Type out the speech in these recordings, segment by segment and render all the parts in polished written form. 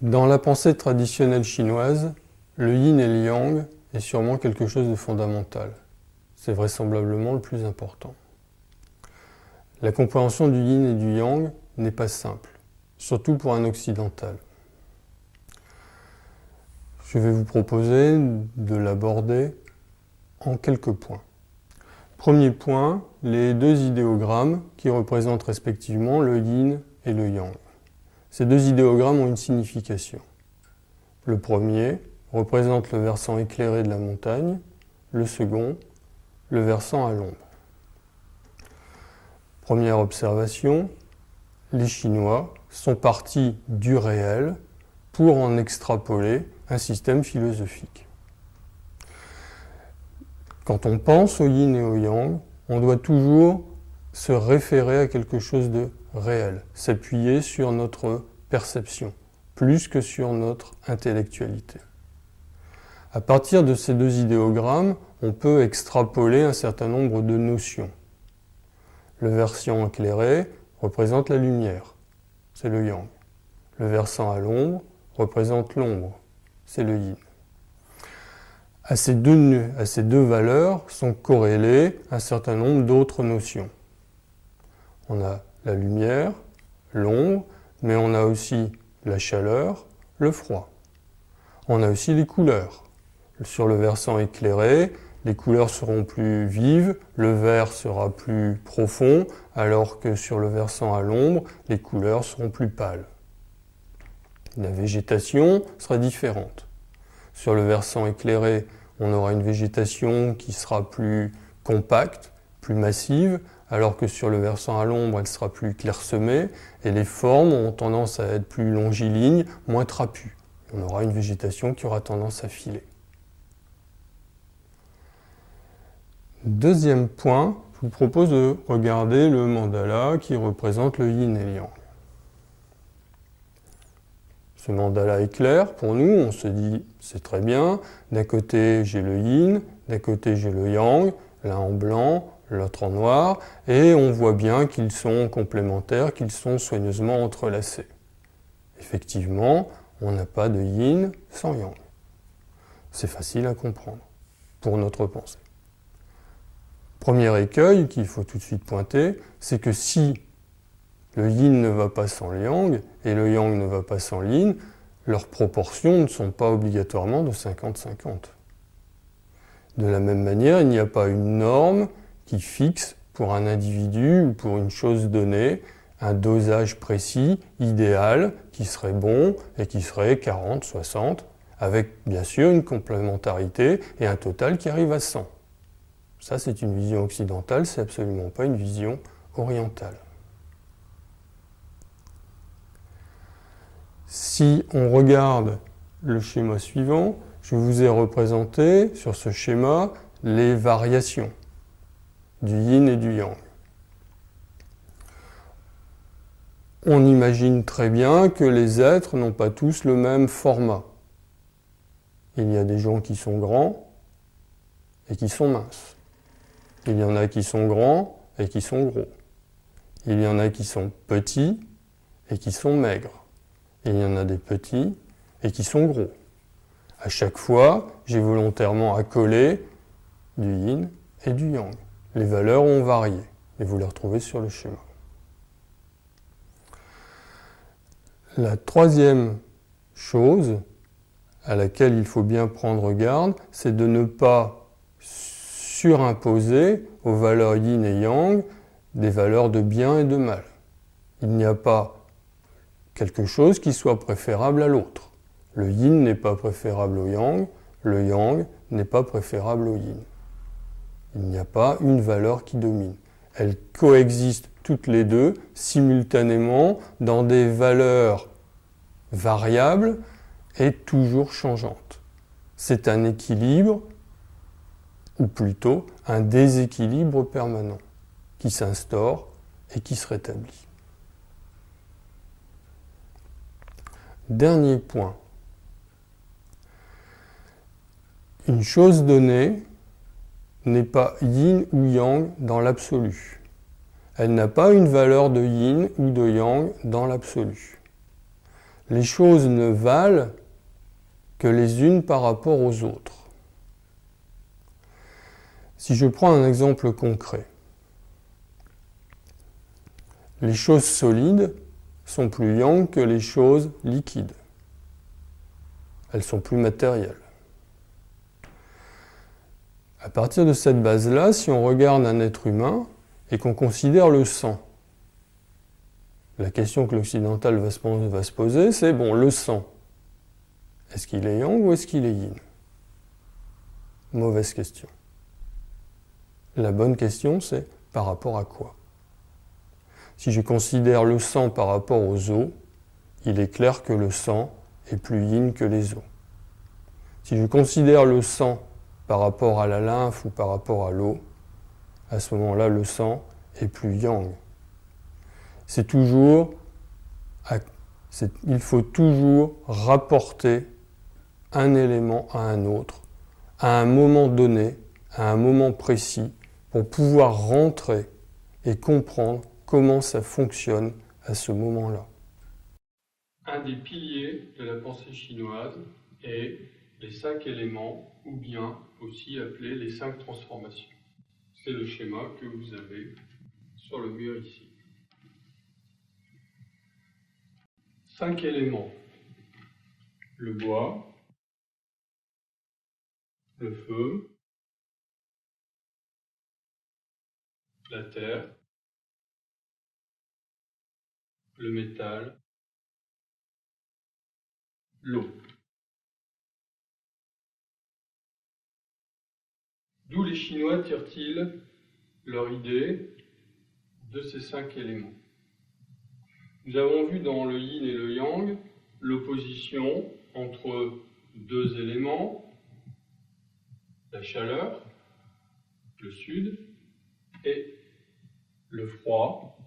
Dans la pensée traditionnelle chinoise, le yin et le yang est sûrement quelque chose de fondamental. C'est vraisemblablement le plus important. La compréhension du yin et du yang n'est pas simple, surtout pour un occidental. Je vais vous proposer de l'aborder en quelques points. Premier point, les deux idéogrammes qui représentent respectivement le yin et le yang. Ces deux idéogrammes ont une signification. Le premier représente le versant éclairé de la montagne, le second, le versant à l'ombre. Première observation, les Chinois sont partis du réel pour en extrapoler un système philosophique. Quand on pense au yin et au yang, on doit toujours se référer à quelque chose de réel, s'appuyer sur notre perception, plus que sur notre intellectualité. À partir de ces deux idéogrammes, on peut extrapoler un certain nombre de notions. Le versant éclairé représente la lumière, c'est le yang. Le versant à l'ombre représente l'ombre, c'est le yin. À ces deux valeurs sont corrélées un certain nombre d'autres notions. On a la lumière, l'ombre, mais on a aussi la chaleur, le froid. On a aussi les couleurs. Sur le versant éclairé, les couleurs seront plus vives, le vert sera plus profond, alors que sur le versant à l'ombre, les couleurs seront plus pâles. La végétation sera différente. Sur le versant éclairé, on aura une végétation qui sera plus compacte, plus massive, alors que sur le versant à l'ombre, elle sera plus clairsemée, et les formes ont tendance à être plus longilignes, moins trapues. On aura une végétation qui aura tendance à filer. Deuxième point, je vous propose de regarder le mandala qui représente le yin et le yang. Ce mandala est clair pour nous, on se dit c'est très bien, d'un côté j'ai le yin, d'un côté j'ai le yang, l'un en blanc, l'autre en noir, et on voit bien qu'ils sont complémentaires, qu'ils sont soigneusement entrelacés. Effectivement, on n'a pas de yin sans yang. C'est facile à comprendre pour notre pensée. Premier écueil qu'il faut tout de suite pointer, c'est que si le yin ne va pas sans le yang et le yang ne va pas sans le yin, leurs proportions ne sont pas obligatoirement de 50-50. De la même manière, il n'y a pas une norme qui fixe pour un individu ou pour une chose donnée un dosage précis, idéal, qui serait bon et qui serait 40, 60, avec bien sûr une complémentarité et un total qui arrive à 100. Ça, c'est une vision occidentale, c'est absolument pas une vision orientale. Si on regarde le schéma suivant, je vous ai représenté sur ce schéma les variations du yin et du yang. On imagine très bien que les êtres n'ont pas tous le même format. Il y a des gens qui sont grands et qui sont minces. Il y en a qui sont grands et qui sont gros. Il y en a qui sont petits et qui sont maigres. Il y en a des petits et qui sont gros. À chaque fois, j'ai volontairement accolé du yin et du yang. Les valeurs ont varié et vous les retrouvez sur le schéma. La troisième chose à laquelle il faut bien prendre garde, c'est de ne pas surimposer aux valeurs yin et yang des valeurs de bien et de mal. Il n'y a pas quelque chose qui soit préférable à l'autre. Le yin n'est pas préférable au yang, le yang n'est pas préférable au yin. Il n'y a pas une valeur qui domine. Elles coexistent toutes les deux simultanément dans des valeurs variables et toujours changeantes. C'est un équilibre, ou plutôt un déséquilibre permanent, qui s'instaure et qui se rétablit. Dernier point. Une chose donnée n'est pas yin ou yang dans l'absolu. Elle n'a pas une valeur de yin ou de yang dans l'absolu. Les choses ne valent que les unes par rapport aux autres. Si je prends un exemple concret, les choses solides sont plus yang que les choses liquides. Elles sont plus matérielles. À partir de cette base-là, si on regarde un être humain et qu'on considère le sang, la question que l'occidental va se poser, c'est, bon, le sang, est-ce qu'il est yang ou est-ce qu'il est yin? Mauvaise question. La bonne question, c'est par rapport à quoi? Si je considère le sang par rapport aux os, il est clair que le sang est plus yin que les os. Si je considère le sang par rapport à la lymphe ou par rapport à l'eau, à ce moment-là, le sang est plus yang. Il faut toujours rapporter un élément à un autre, à un moment donné, à un moment précis, pour pouvoir rentrer et comprendre comment ça fonctionne à ce moment-là. Un des piliers de la pensée chinoise est les 5 éléments, ou bien aussi appelés les 5 transformations. C'est le schéma que vous avez sur le mur ici. 5 éléments. Le bois, le feu, la terre, le métal, l'eau. D'où les Chinois tirent-ils leur idée de ces 5 éléments? Nous avons vu dans le yin et le yang l'opposition entre 2 éléments, la chaleur, le sud, et le froid,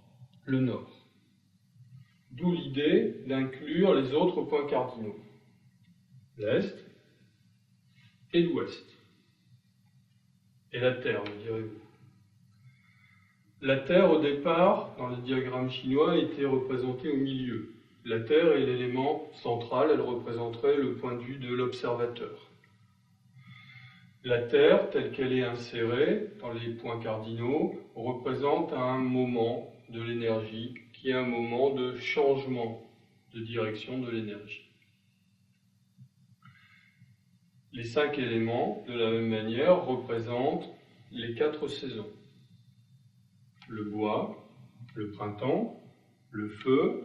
le nord. D'où l'idée d'inclure les autres points cardinaux, l'est et l'ouest. Et la Terre, me direz-vous. La Terre, au départ, dans les diagrammes chinois, était représentée au milieu. La Terre est l'élément central, elle représenterait le point de vue de l'observateur. La Terre, telle qu'elle est insérée dans les points cardinaux, représente un moment de l'énergie qui est un moment de changement de direction de l'énergie. Les 5 éléments, de la même manière, représentent les 4 saisons. Le bois, le printemps, le feu,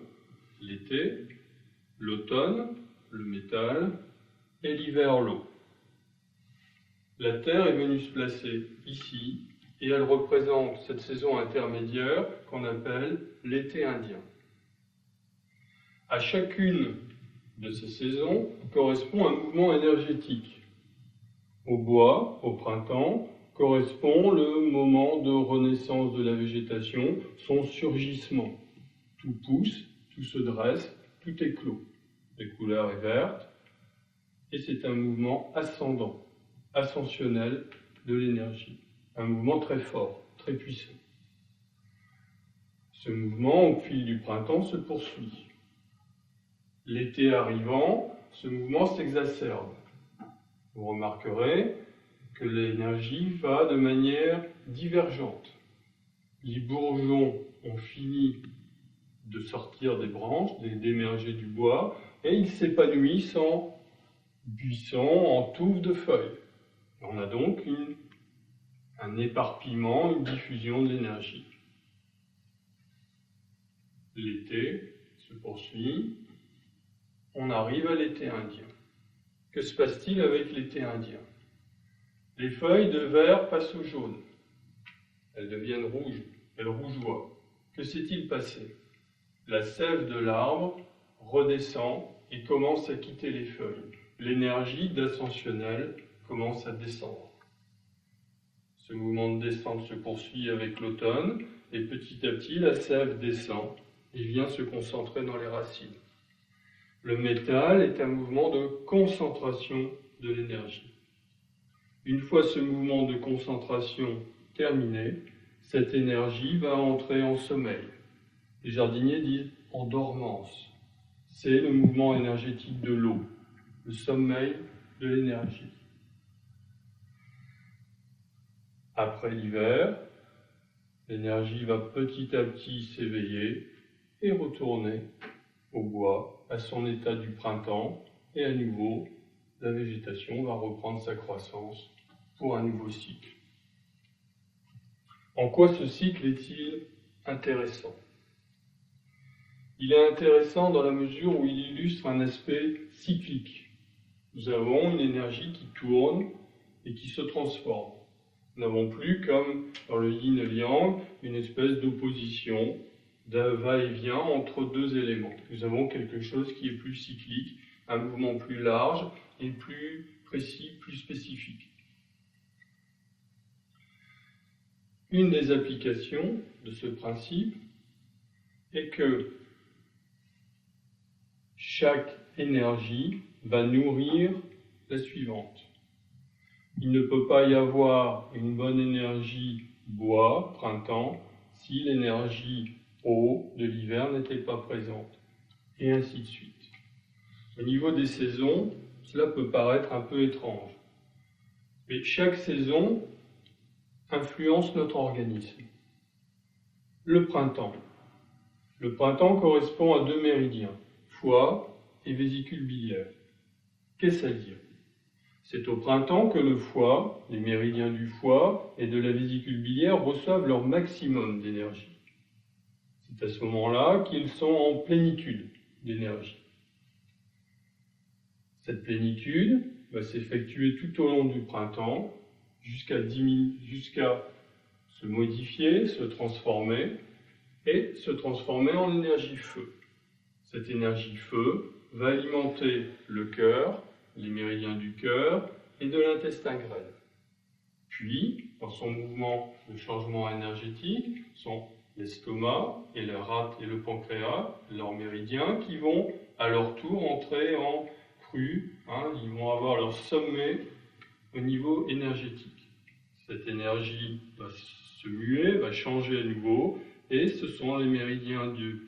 l'été, l'automne, le métal, et l'hiver, l'eau. La Terre est venue se placer ici, et elle représente cette saison intermédiaire qu'on appelle l'été indien. À chacune de ces saisons correspond un mouvement énergétique. Au bois, au printemps, correspond le moment de renaissance de la végétation, son surgissement. Tout pousse, tout se dresse, tout éclot. La couleur est verte, et c'est un mouvement ascendant, ascensionnel de l'énergie. Un mouvement très fort, très puissant. Ce mouvement, au fil du printemps, se poursuit. L'été arrivant, ce mouvement s'exacerbe. Vous remarquerez que l'énergie va de manière divergente. Les bourgeons ont fini de sortir des branches, d'émerger du bois, et ils s'épanouissent en buissons, en touffes de feuilles. On a donc un éparpillement, une diffusion de l'énergie. L'été se poursuit, on arrive à l'été indien. Que se passe-t-il avec l'été indien? Les feuilles de vert passent au jaune. Elles deviennent rouges, elles rougeoient. Que s'est-il passé? La sève de l'arbre redescend et commence à quitter les feuilles. L'énergie d'ascensionnel commence à descendre. Ce mouvement de descente se poursuit avec l'automne, et petit à petit, la sève descend et vient se concentrer dans les racines. Le métal est un mouvement de concentration de l'énergie. Une fois ce mouvement de concentration terminé, cette énergie va entrer en sommeil. Les jardiniers disent en dormance. c'est le mouvement énergétique de l'eau, le sommeil de l'énergie. Après l'hiver, l'énergie va petit à petit s'éveiller et retourner au bois, à son état du printemps, et à nouveau, la végétation va reprendre sa croissance pour un nouveau cycle. En quoi ce cycle est-il intéressant ? Il est intéressant dans la mesure où il illustre un aspect cyclique. Nous avons une énergie qui tourne et qui se transforme. Nous n'avons plus, comme dans le yin et le yang, une espèce d'opposition, d'un va-et-vient entre deux éléments. Nous avons quelque chose qui est plus cyclique, un mouvement plus large et plus précis, plus spécifique. Une des applications de ce principe est que chaque énergie va nourrir la suivante. Il ne peut pas y avoir une bonne énergie bois, printemps, si l'énergie eau de l'hiver n'était pas présente, et ainsi de suite. Au niveau des saisons, cela peut paraître un peu étrange, mais chaque saison influence notre organisme. Le printemps. Le printemps correspond à deux méridiens, foie et vésicule biliaire. Qu'est-ce à dire ? C'est au printemps que le foie, les méridiens du foie et de la vésicule biliaire reçoivent leur maximum d'énergie. C'est à ce moment-là qu'ils sont en plénitude d'énergie. Cette plénitude va s'effectuer tout au long du printemps jusqu'à se modifier, se transformer en énergie feu. Cette énergie feu va alimenter le cœur, les méridiens du cœur et de l'intestin grêle. Puis, dans son mouvement de changement énergétique, sont l'estomac et la rate et le pancréas, leurs méridiens, qui vont à leur tour entrer en crue, ils vont avoir leur sommet au niveau énergétique. Cette énergie va se muer, va changer à nouveau, et ce sont les méridiens du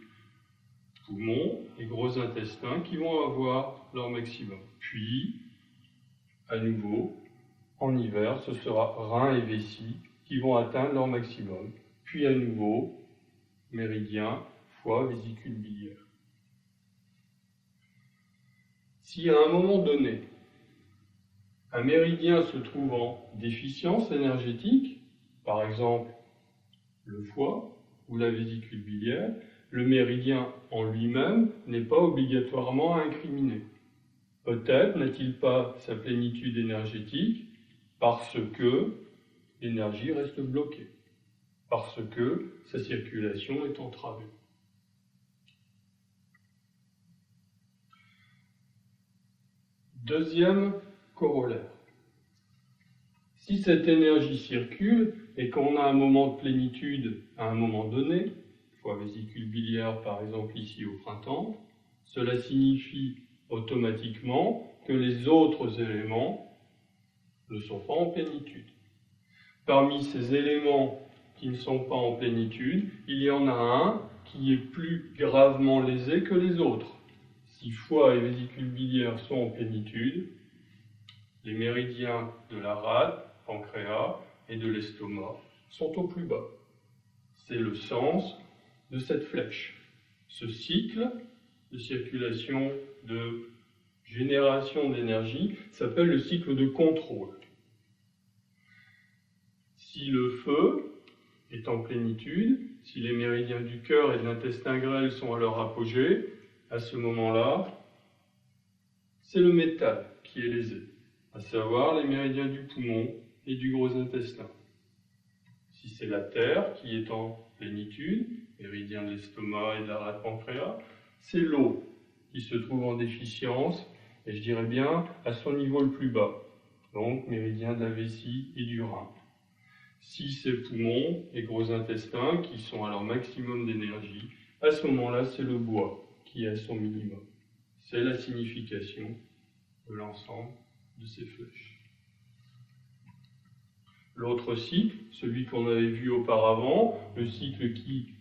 poumon et gros intestin qui vont avoir leur maximum. Puis, à nouveau, en hiver, ce sera reins et vessie qui vont atteindre leur maximum. Puis à nouveau, méridien, foie, vésicule biliaire. Si à un moment donné, un méridien se trouve en déficience énergétique, par exemple le foie ou la vésicule biliaire, le méridien en lui-même n'est pas obligatoirement à incriminer. Peut-être n'a-t-il pas sa plénitude énergétique parce que l'énergie reste bloquée, parce que sa circulation est entravée. Deuxième corollaire. Si cette énergie circule et qu'on a un moment de plénitude à un moment donné, foie vésicule biliaire par exemple ici au printemps, cela signifie automatiquement que les autres éléments ne sont pas en plénitude. Parmi ces éléments qui ne sont pas en plénitude, il y en a un qui est plus gravement lésé que les autres. Si foie et vésicule biliaire sont en plénitude, les méridiens de la rate, pancréas et de l'estomac sont au plus bas. C'est le sens de cette flèche. Ce cycle de circulation, de génération d'énergie, s'appelle le cycle de contrôle. Si le feu est en plénitude, si les méridiens du cœur et de l'intestin grêle sont à leur apogée, à ce moment-là, c'est le métal qui est lésé, à savoir les méridiens du poumon et du gros intestin. Si c'est la terre qui est en plénitude, méridien de l'estomac et de la rate pancréas, c'est l'eau qui se trouve en déficience, et je dirais bien à son niveau le plus bas, donc méridien de la vessie et du rein. Si c'est poumons et gros intestins qui sont à leur maximum d'énergie, à ce moment-là, c'est le bois qui est à son minimum. C'est la signification de l'ensemble de ces flèches. L'autre cycle, celui qu'on avait vu auparavant, le cycle qui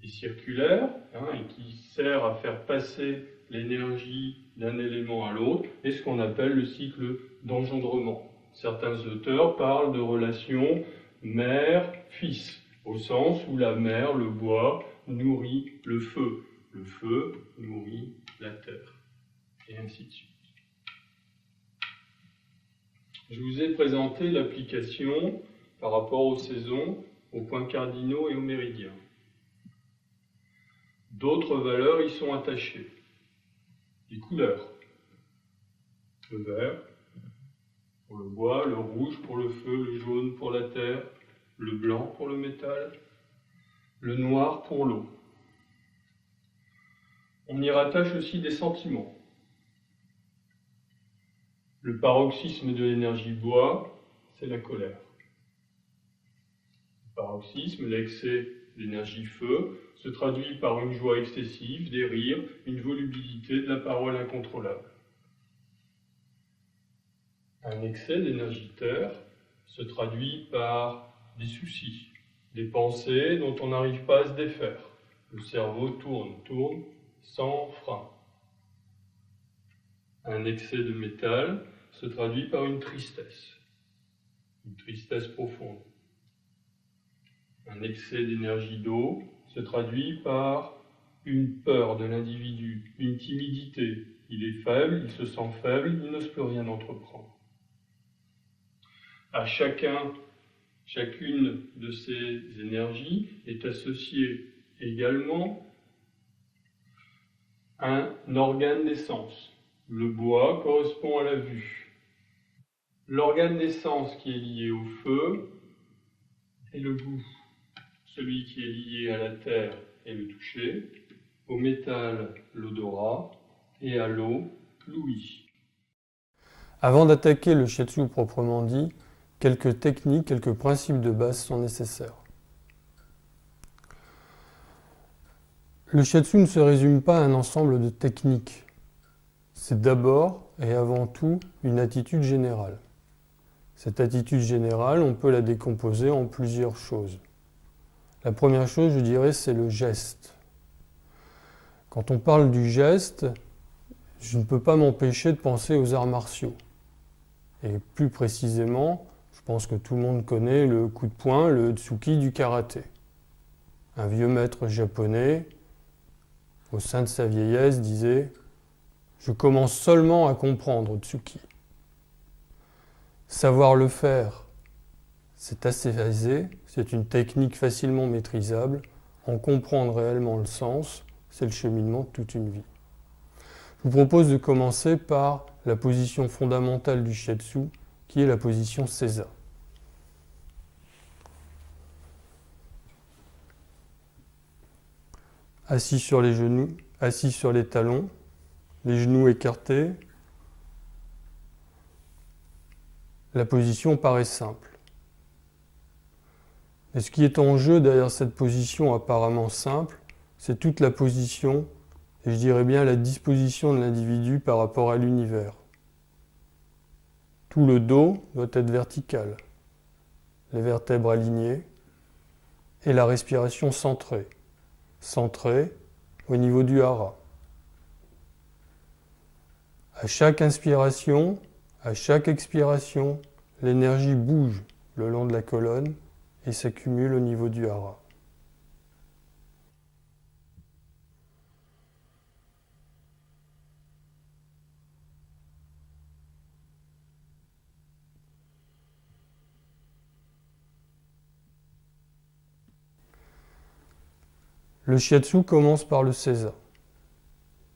est circulaire et qui sert à faire passer l'énergie d'un élément à l'autre, et ce qu'on appelle le cycle d'engendrement. Certains auteurs parlent de relation mère-fils, au sens où la mère, le bois, nourrit le feu nourrit la terre, et ainsi de suite. Je vous ai présenté l'application par rapport aux saisons, aux points cardinaux et aux méridiens. D'autres valeurs y sont attachées. Les couleurs. Le vert pour le bois, le rouge pour le feu, le jaune pour la terre, le blanc pour le métal, le noir pour l'eau. On y rattache aussi des sentiments. Le paroxysme de l'énergie bois, c'est la colère. Le paroxysme, l'excès d'énergie feu, se traduit par une joie excessive, des rires, une volubilité de la parole incontrôlable. Un excès d'énergie terre se traduit par des soucis, des pensées dont on n'arrive pas à se défaire. Le cerveau tourne sans frein. Un excès de métal se traduit par une tristesse profonde. Un excès d'énergie d'eau se traduit par une peur de l'individu, une timidité. Il est faible, il se sent faible, il n'ose plus rien entreprendre. À chacune de ces énergies est associé également un organe des sens. Le bois correspond à la vue. L'organe des sens qui est lié au feu est le goût. Celui qui est lié à la terre est le toucher, au métal l'odorat et à l'eau l'ouïe. Avant d'attaquer le shiatsu proprement dit, quelques techniques, quelques principes de base sont nécessaires. Le shiatsu ne se résume pas à un ensemble de techniques. C'est d'abord et avant tout une attitude générale. Cette attitude générale, on peut la décomposer en plusieurs choses. La première chose, je dirais, c'est le geste. Quand on parle du geste, je ne peux pas m'empêcher de penser aux arts martiaux. Et plus précisément, je pense que tout le monde connaît le coup de poing, le tsuki du karaté. Un vieux maître japonais, au sein de sa vieillesse, disait « Je commence seulement à comprendre tsuki ». Savoir le faire, c'est assez aisé, c'est une technique facilement maîtrisable. En comprendre réellement le sens, c'est le cheminement de toute une vie. Je vous propose de commencer par la position fondamentale du shiatsu, qui est la position seiza. Assis sur les genoux, assis sur les talons, les genoux écartés. La position paraît simple. Mais ce qui est en jeu derrière cette position apparemment simple, c'est toute la position, et je dirais bien la disposition de l'individu par rapport à l'univers. Tout le dos doit être vertical, les vertèbres alignées, et la respiration centrée au niveau du hara. À chaque inspiration, à chaque expiration, l'énergie bouge le long de la colonne et s'accumule au niveau du hara. Le shiatsu commence par le seiza.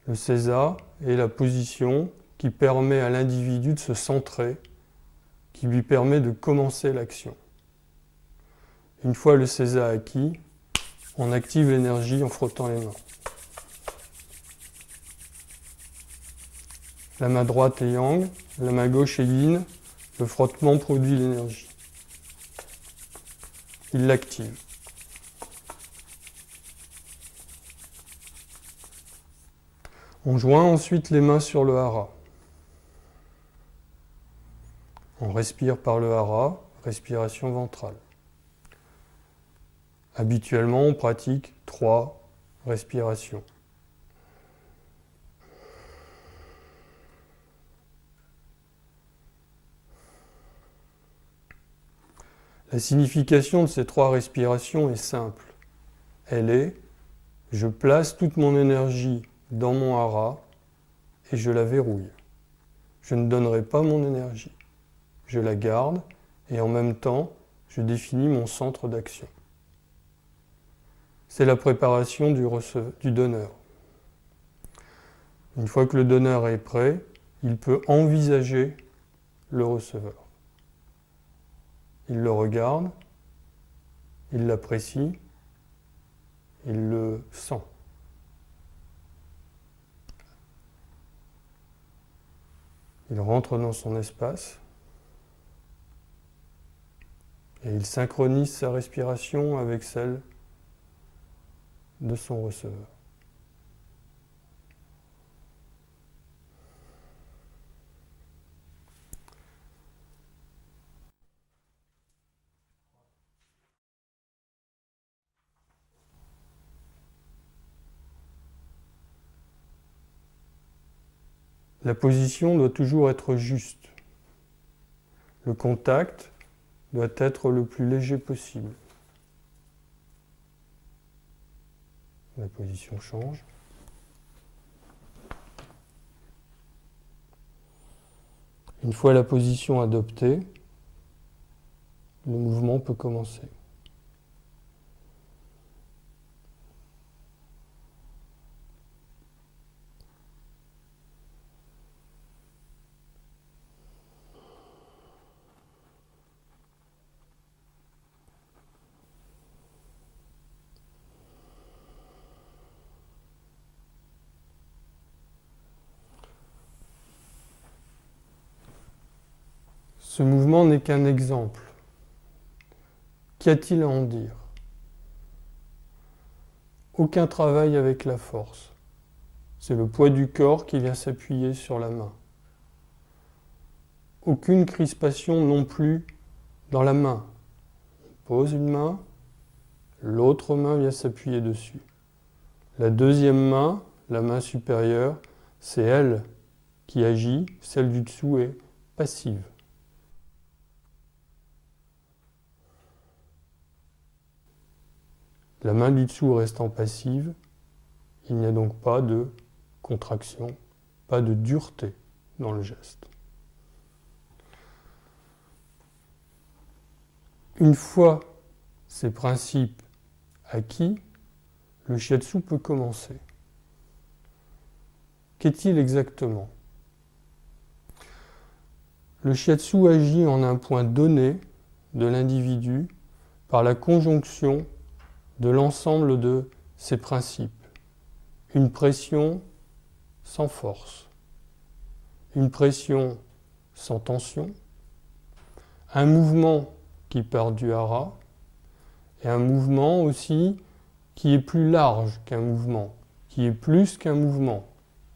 Le seiza est la position qui permet à l'individu de se centrer, qui lui permet de commencer l'action. Une fois le seiza acquis, on active l'énergie en frottant les mains. La main droite est yang, la main gauche est yin, le frottement produit l'énergie. Il l'active. On joint ensuite les mains sur le hara. On respire par le hara, respiration ventrale. Habituellement, on pratique 3 respirations. La signification de ces 3 respirations est simple. Elle est « je place toute mon énergie dans mon hara et je la verrouille. Je ne donnerai pas mon énergie. Je la garde et en même temps, je définis mon centre d'action. » C'est la préparation du donneur. Une fois que le donneur est prêt, il peut envisager le receveur. Il le regarde, il l'apprécie, il le sent. Il rentre dans son espace et il synchronise sa respiration avec celle de son receveur. La position doit toujours être juste. Le contact doit être le plus léger possible. La position change. Une fois la position adoptée, le mouvement peut commencer. Ce mouvement n'est qu'un exemple. Qu'y a-t-il à en dire? Aucun travail avec la force. C'est le poids du corps qui vient s'appuyer sur la main. Aucune crispation non plus dans la main. On pose une main, l'autre main vient s'appuyer dessus. La deuxième main, la main supérieure, c'est elle qui agit, celle du dessous est passive. La main du dessous restant passive, il n'y a donc pas de contraction, pas de dureté dans le geste. Une fois ces principes acquis, le shiatsu peut commencer. Qu'est-il exactement? Le shiatsu agit en un point donné de l'individu par la conjonction de l'ensemble de ces principes. Une pression sans force, une pression sans tension, un mouvement qui part du hara et un mouvement aussi qui est plus large qu'un mouvement, qui est plus qu'un mouvement.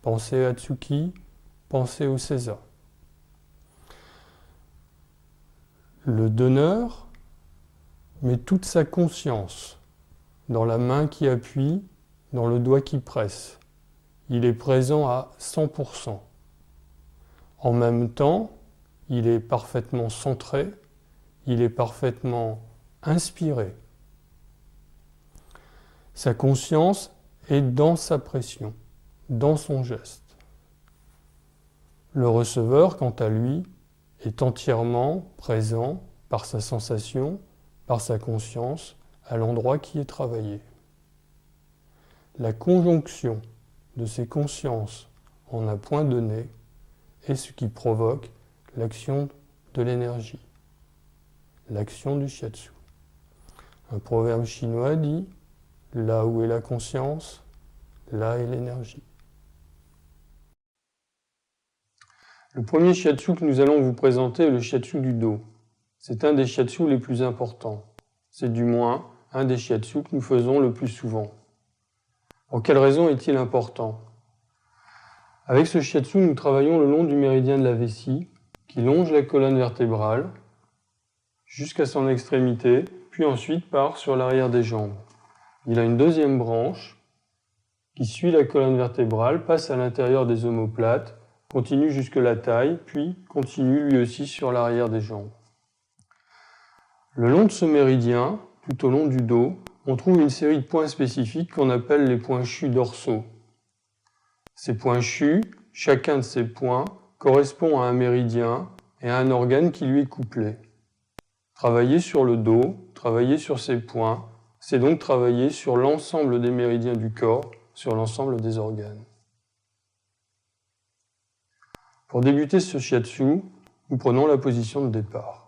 Pensez à Tsuki, pensez au Seiza. Le donneur met toute sa conscience dans la main qui appuie, dans le doigt qui presse. Il est présent à 100%. En même temps, il est parfaitement centré, il est parfaitement inspiré. Sa conscience est dans sa pression, dans son geste. Le receveur, quant à lui, est entièrement présent par sa sensation, par sa conscience, à l'endroit qui est travaillé. La conjonction de ces consciences en un point donné est ce qui provoque l'action de l'énergie, l'action du shiatsu. Un proverbe chinois dit « Là où est la conscience, là est l'énergie ». Le premier shiatsu que nous allons vous présenter est le shiatsu du dos. C'est un des shiatsu les plus importants. C'est du moins un des shiatsu que nous faisons le plus souvent. Pour quelle raison est-il important? Avec ce shiatsu, nous travaillons le long du méridien de la vessie, qui longe la colonne vertébrale jusqu'à son extrémité, puis ensuite part sur l'arrière des jambes. il a une deuxième branche qui suit la colonne vertébrale, passe à l'intérieur des omoplates, continue jusque la taille, puis continue lui aussi sur l'arrière des jambes. Le long de ce méridien, tout au long du dos, on trouve une série de points spécifiques qu'on appelle les points chus dorsaux. Ces points chus, chacun de ces points, correspond à un méridien et à un organe qui lui est couplé. Travailler sur le dos, travailler sur ces points, c'est donc travailler sur l'ensemble des méridiens du corps, sur l'ensemble des organes. Pour débuter ce shiatsu, nous prenons la position de départ.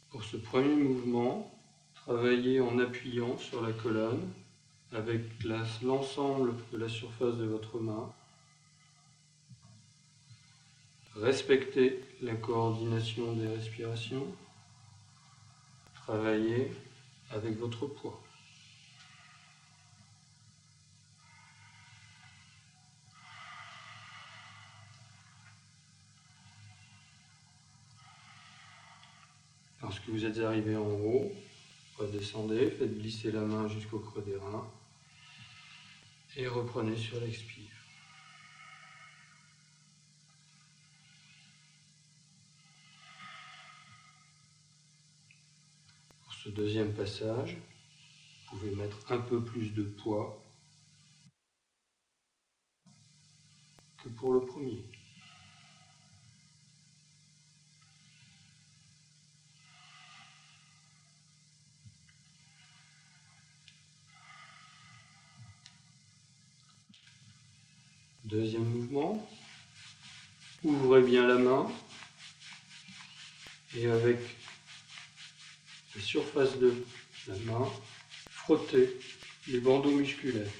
Pour ce premier mouvement, travaillez en appuyant sur la colonne avec l'ensemble de la surface de votre main. Respectez la coordination des respirations. Travaillez avec votre poids. Lorsque vous êtes arrivé en haut, redescendez, faites glisser la main jusqu'au creux des reins et reprenez sur l'expire. Pour ce deuxième passage, vous pouvez mettre un peu plus de poids que pour le premier. Deuxième mouvement, ouvrez bien la main et avec la surface de la main, frottez les bandeaux musculaires.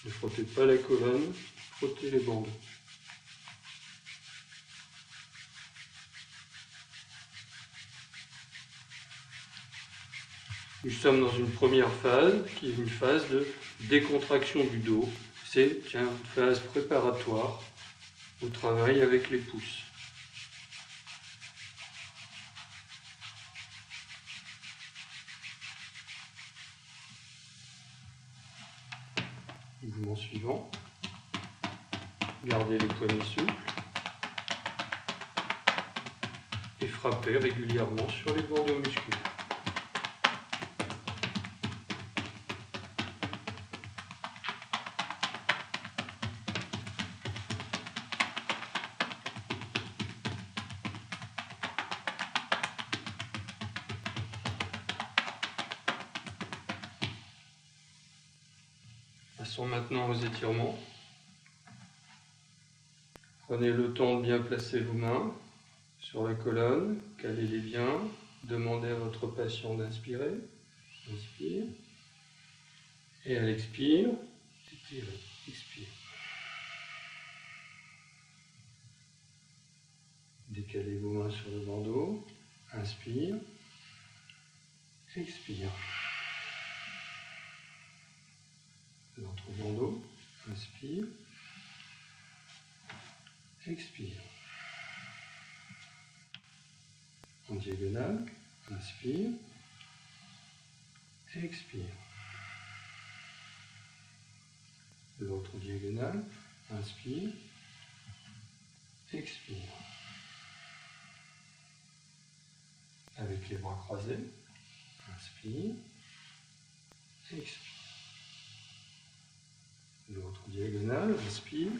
Ne frottez pas la colonne, frottez les bandeaux. Nous sommes dans une première phase qui est une phase de décontraction du dos. C'est une phase préparatoire au travail avec les pouces. Mouvement suivant. Gardez les poignets souples et frappez régulièrement sur les bandeaux musculaires. Passons maintenant aux étirements. Prenez le temps de bien placer vos mains sur la colonne, calez-les bien, demandez à votre patient d'inspirer. Inspire. Et à l'expire, étirez, expire. Décalez vos mains sur le bandeau, inspire, expire. L'autre bandeau, inspire, expire. En diagonale, inspire, expire. L'autre diagonale, inspire, expire. Avec les bras croisés, inspire, expire. L'autre diagonale, inspire,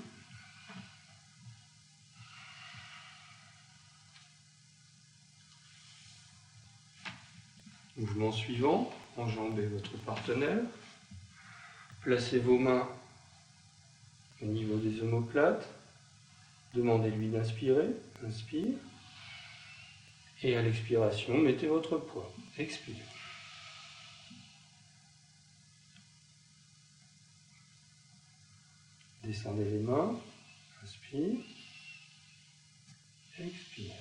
Mouvement suivant, enjambez votre partenaire. Placez vos mains au niveau des omoplates. Demandez-lui d'inspirer. Inspire. Et à l'expiration, mettez votre poids. Expire. Descendez les mains. Inspire. Expire.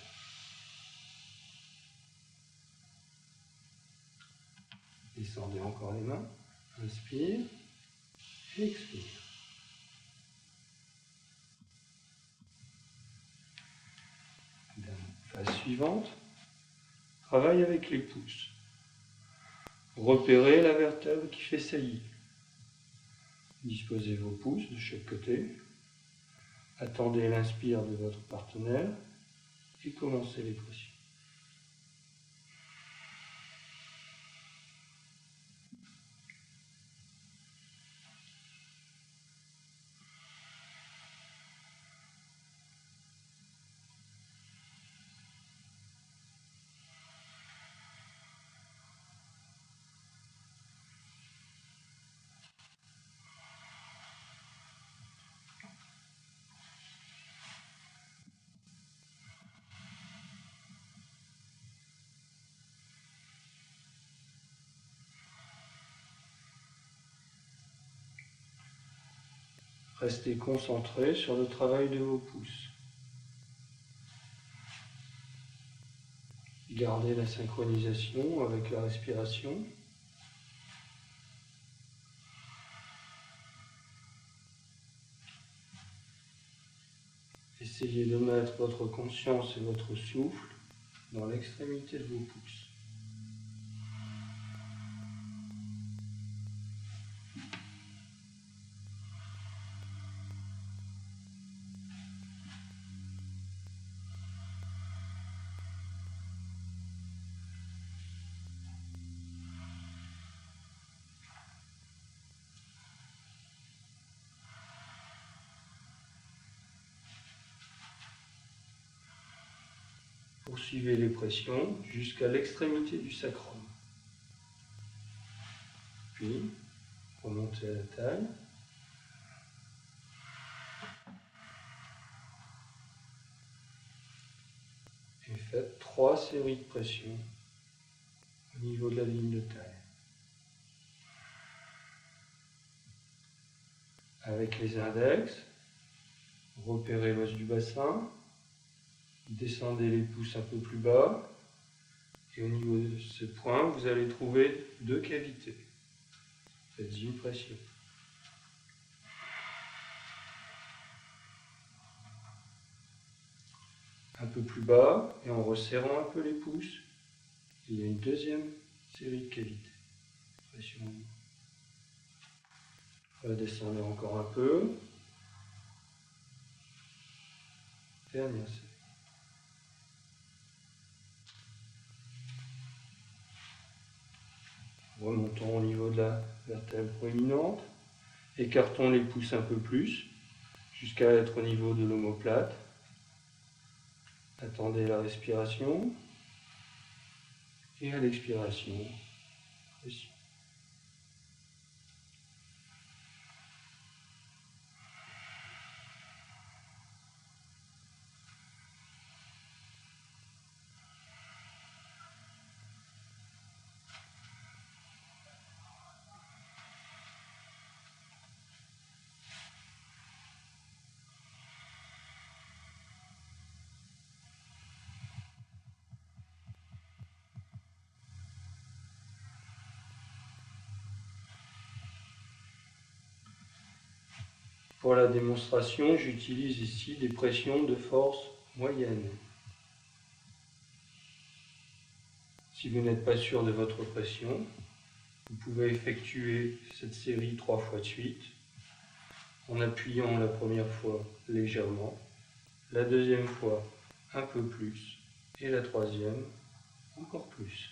Descendez encore les mains. Inspire. Expire. Phase suivante. Travaille avec les pouces. Repérez la vertèbre qui fait saillie. Disposez vos pouces de chaque côté. Attendez l'inspire de votre partenaire et commencez les pressions. Restez concentré sur le travail de vos pouces. Gardez la synchronisation avec la respiration. Essayez de mettre votre conscience et votre souffle dans l'extrémité de vos pouces. Poursuivez les pressions jusqu'à l'extrémité du sacrum. Puis, remontez à la taille. Et faites 3 séries de pressions au niveau de la ligne de taille. Avec les index, repérez l'os du bassin. Descendez les pouces un peu plus bas et au niveau de ce point, vous allez trouver 2 cavités. Faites une pression. Un peu plus bas et en resserrant un peu les pouces, il y a une deuxième série de cavités. Pression. Redescendez encore un peu. Dernière série. Remontons au niveau de la vertèbre proéminente, écartons les pouces un peu plus, jusqu'à être au niveau de l'omoplate. Attendez la respiration, et à l'expiration, pression. Pour la démonstration, j'utilise ici des pressions de force moyenne. Si vous n'êtes pas sûr de votre pression, vous pouvez effectuer cette série 3 fois de suite, en appuyant la première fois légèrement, la deuxième fois un peu plus, et la troisième encore plus.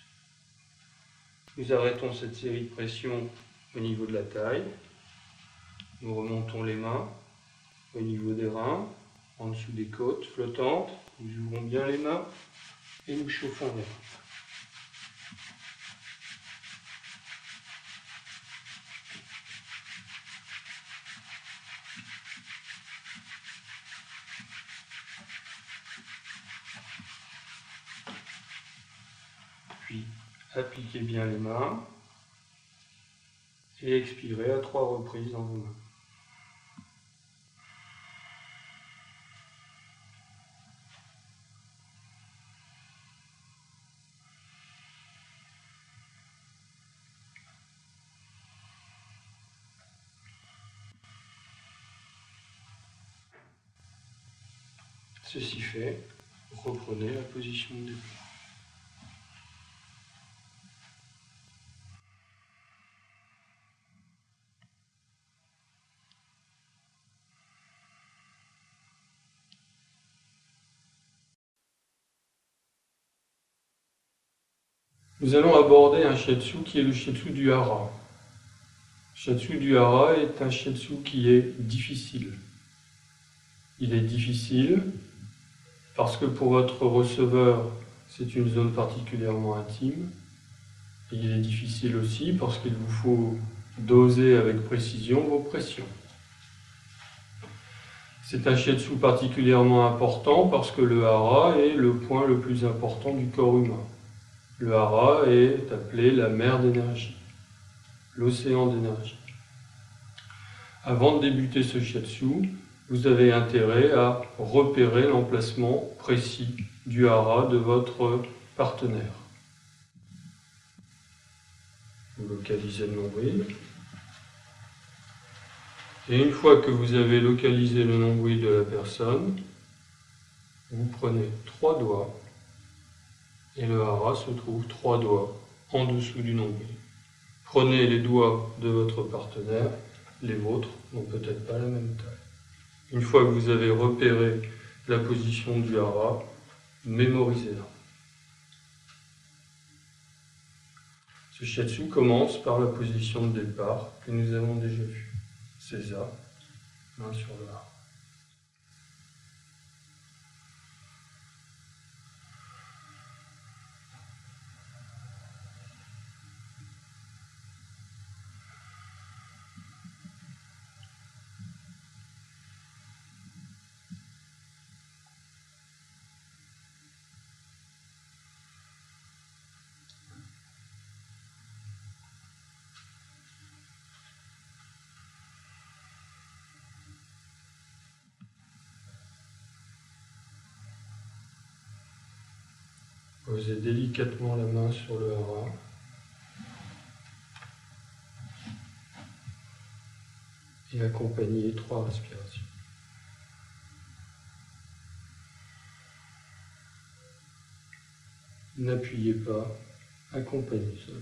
Nous arrêtons cette série de pressions au niveau de la taille. Nous remontons les mains au niveau des reins, en dessous des côtes flottantes. Nous ouvrons bien les mains et nous chauffons les reins. Puis appliquez bien les mains et expirez à 3 reprises dans vos mains. Ceci fait, reprenez la position de départ. Nous allons aborder un shiatsu qui est le shiatsu du hara. Le shiatsu du hara est un shiatsu qui est difficile. Il est difficile parce que pour votre receveur, c'est une zone particulièrement intime. Et il est difficile aussi parce qu'il vous faut doser avec précision vos pressions. C'est un shiatsu particulièrement important parce que le hara est le point le plus important du corps humain. Le hara est appelé la mer d'énergie, l'océan d'énergie. Avant de débuter ce shiatsu, vous avez intérêt à repérer l'emplacement précis du hara de votre partenaire. Vous localisez le nombril. Et une fois que vous avez localisé le nombril de la personne, vous prenez 3 doigts et le hara se trouve 3 doigts en dessous du nombril. Prenez les doigts de votre partenaire, les vôtres n'ont peut-être pas la même taille. Une fois que vous avez repéré la position du hara, mémorisez-la. Ce shiatsu commence par la position de départ que nous avons déjà vue. Seiza, main sur le hara. Posez délicatement la main sur le hara. Et accompagnez 3 respirations. N'appuyez pas, accompagnez seulement.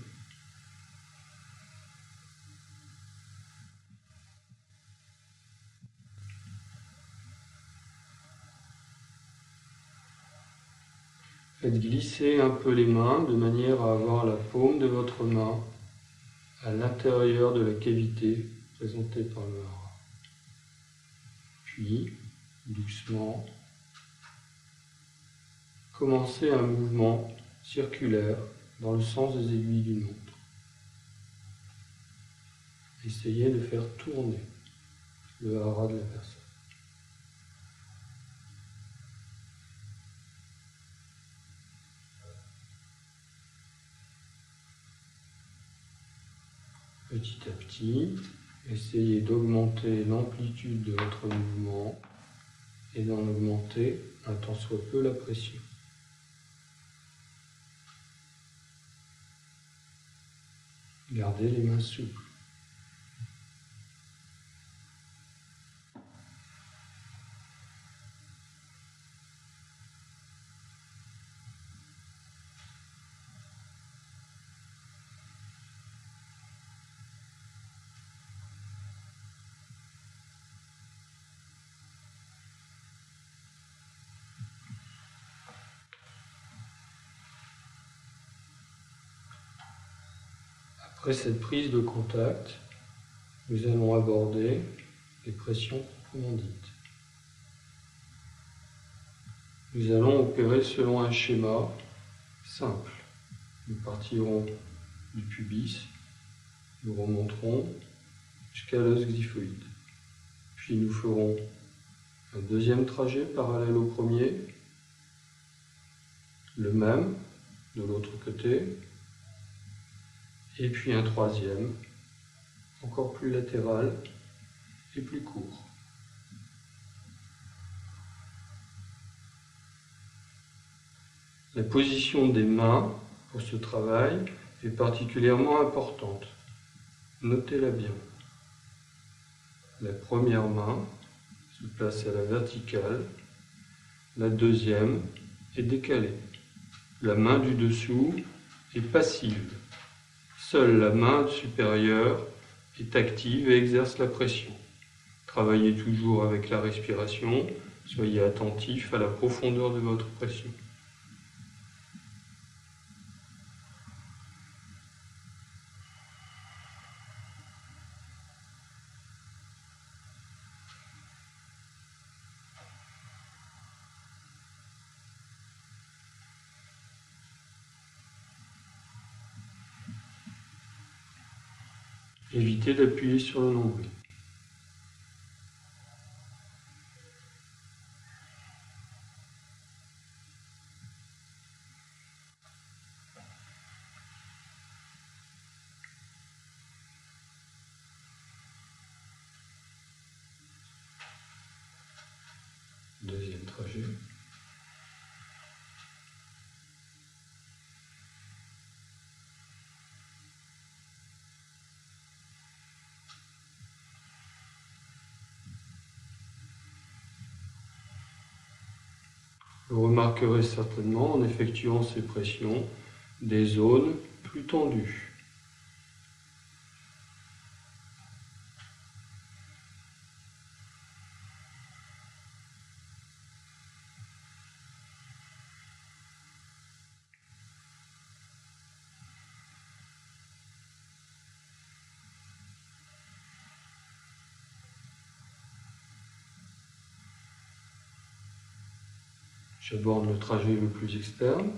Faites glisser un peu les mains de manière à avoir la paume de votre main à l'intérieur de la cavité présentée par le hara. Puis, doucement, commencez un mouvement circulaire dans le sens des aiguilles d'une montre. Essayez de faire tourner le hara de la personne. Petit à petit, essayez d'augmenter l'amplitude de votre mouvement et d'en augmenter un tant soit peu la pression. Gardez les mains souples. Après cette prise de contact, nous allons aborder les pressions proprement dites. Nous allons opérer selon un schéma simple. Nous partirons du pubis, nous remonterons jusqu'à l'os xiphoïde. Puis nous ferons un deuxième trajet parallèle au premier, le même, de l'autre côté. Et puis un troisième, encore plus latéral et plus court. La position des mains pour ce travail est particulièrement importante. Notez-la bien. La première main se place à la verticale, la deuxième est décalée. La main du dessous est passive. Seule la main supérieure est active et exerce la pression. Travaillez toujours avec la respiration, soyez attentif à la profondeur de votre pression. Évitez d'appuyer sur le nombril. Deuxième trajet. Vous remarquerez certainement, en effectuant ces pressions, des zones plus tendues. J'aborde le trajet le plus externe.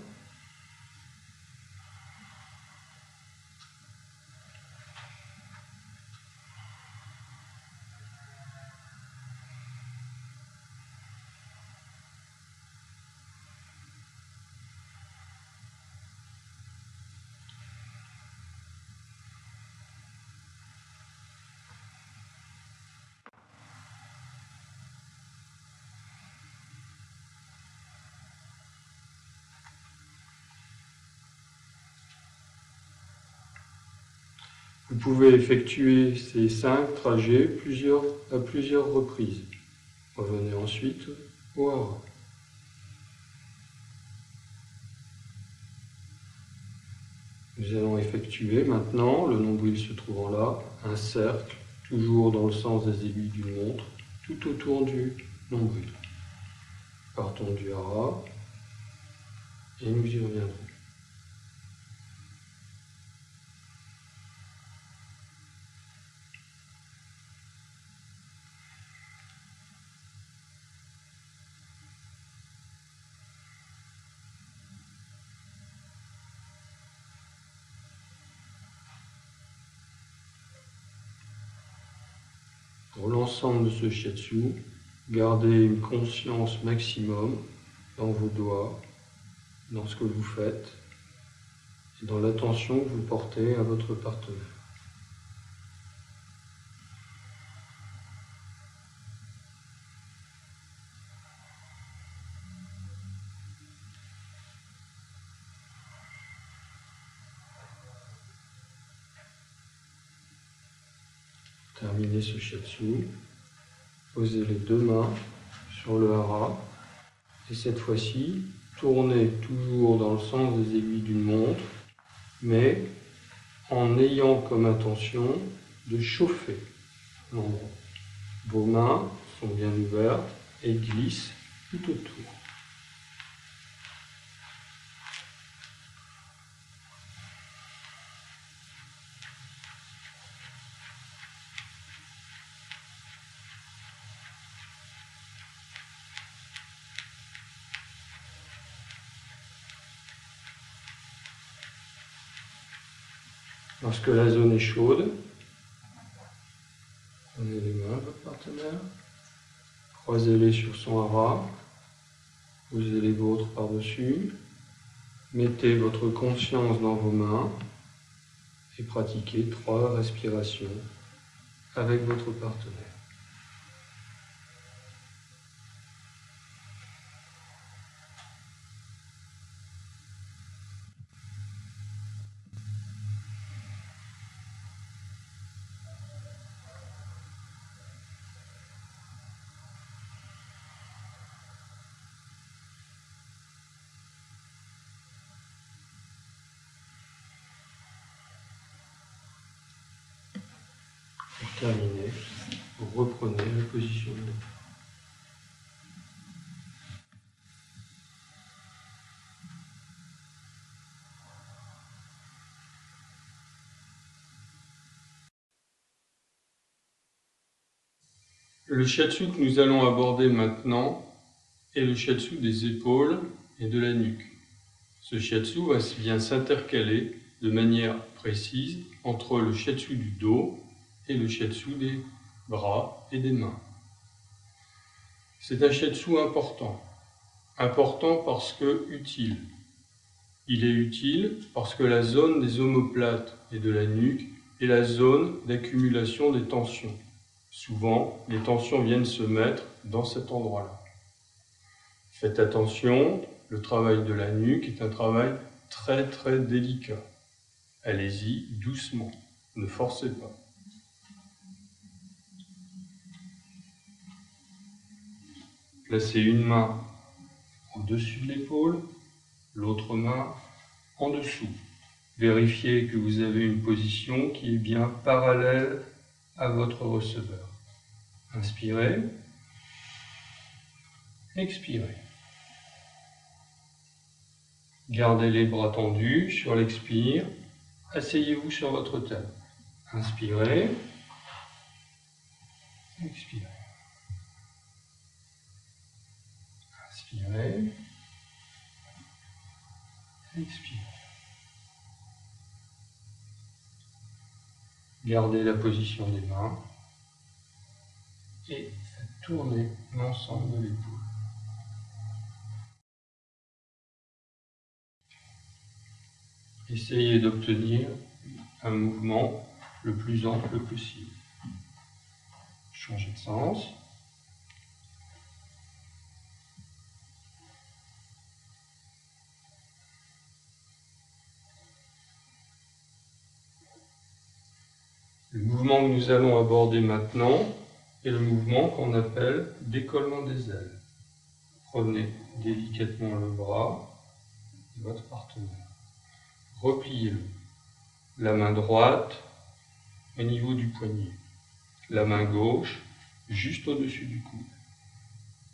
Vous pouvez effectuer ces 5 trajets à plusieurs reprises. Revenez ensuite au hara. Nous allons effectuer maintenant, le nombril se trouvant là, un cercle, toujours dans le sens des aiguilles d'une montre, tout autour du nombril. Partons du hara et nous y reviendrons. Pour l'ensemble de ce shiatsu, gardez une conscience maximum dans vos doigts, dans ce que vous faites et dans l'attention que vous portez à votre partenaire. Terminez ce shiatsu, posez les deux mains sur le hara et cette fois-ci, tournez toujours dans le sens des aiguilles d'une montre, mais en ayant comme intention de chauffer l'endroit. Vos mains sont bien ouvertes et glissent tout autour. Lorsque la zone est chaude, prenez les mains de votre partenaire, croisez-les sur son hara, posez les vôtres par-dessus Mettez votre conscience dans vos mains et pratiquez 3 respirations avec votre partenaire. Pour terminer, vous reprenez la position de départ. Le shiatsu que nous allons aborder maintenant est le shiatsu des épaules et de la nuque. Ce shiatsu vient s'intercaler de manière précise entre le shiatsu du dos et le shiatsu des bras et des mains. C'est un shiatsu important. Important parce que utile. Il est utile parce que la zone des omoplates et de la nuque est la zone d'accumulation des tensions. Souvent, les tensions viennent se mettre dans cet endroit-là. Faites attention, le travail de la nuque est un travail très très délicat. Allez-y doucement, ne forcez pas. Placez une main au-dessus de l'épaule, l'autre main en dessous. Vérifiez que vous avez une position qui est bien parallèle à votre receveur. Inspirez, expirez. Gardez les bras tendus sur l'expire. Asseyez-vous sur votre tête. Inspirez, expirez. Inspirez, expirez. Gardez la position des mains et faites tourner l'ensemble de l'épaule. Essayez d'obtenir un mouvement le plus ample possible. Changez de sens. Le mouvement que nous allons aborder maintenant est le mouvement qu'on appelle décollement des ailes. Prenez délicatement le bras de votre partenaire. Repliez-le. La main droite au niveau du poignet. La main gauche juste au-dessus du coude.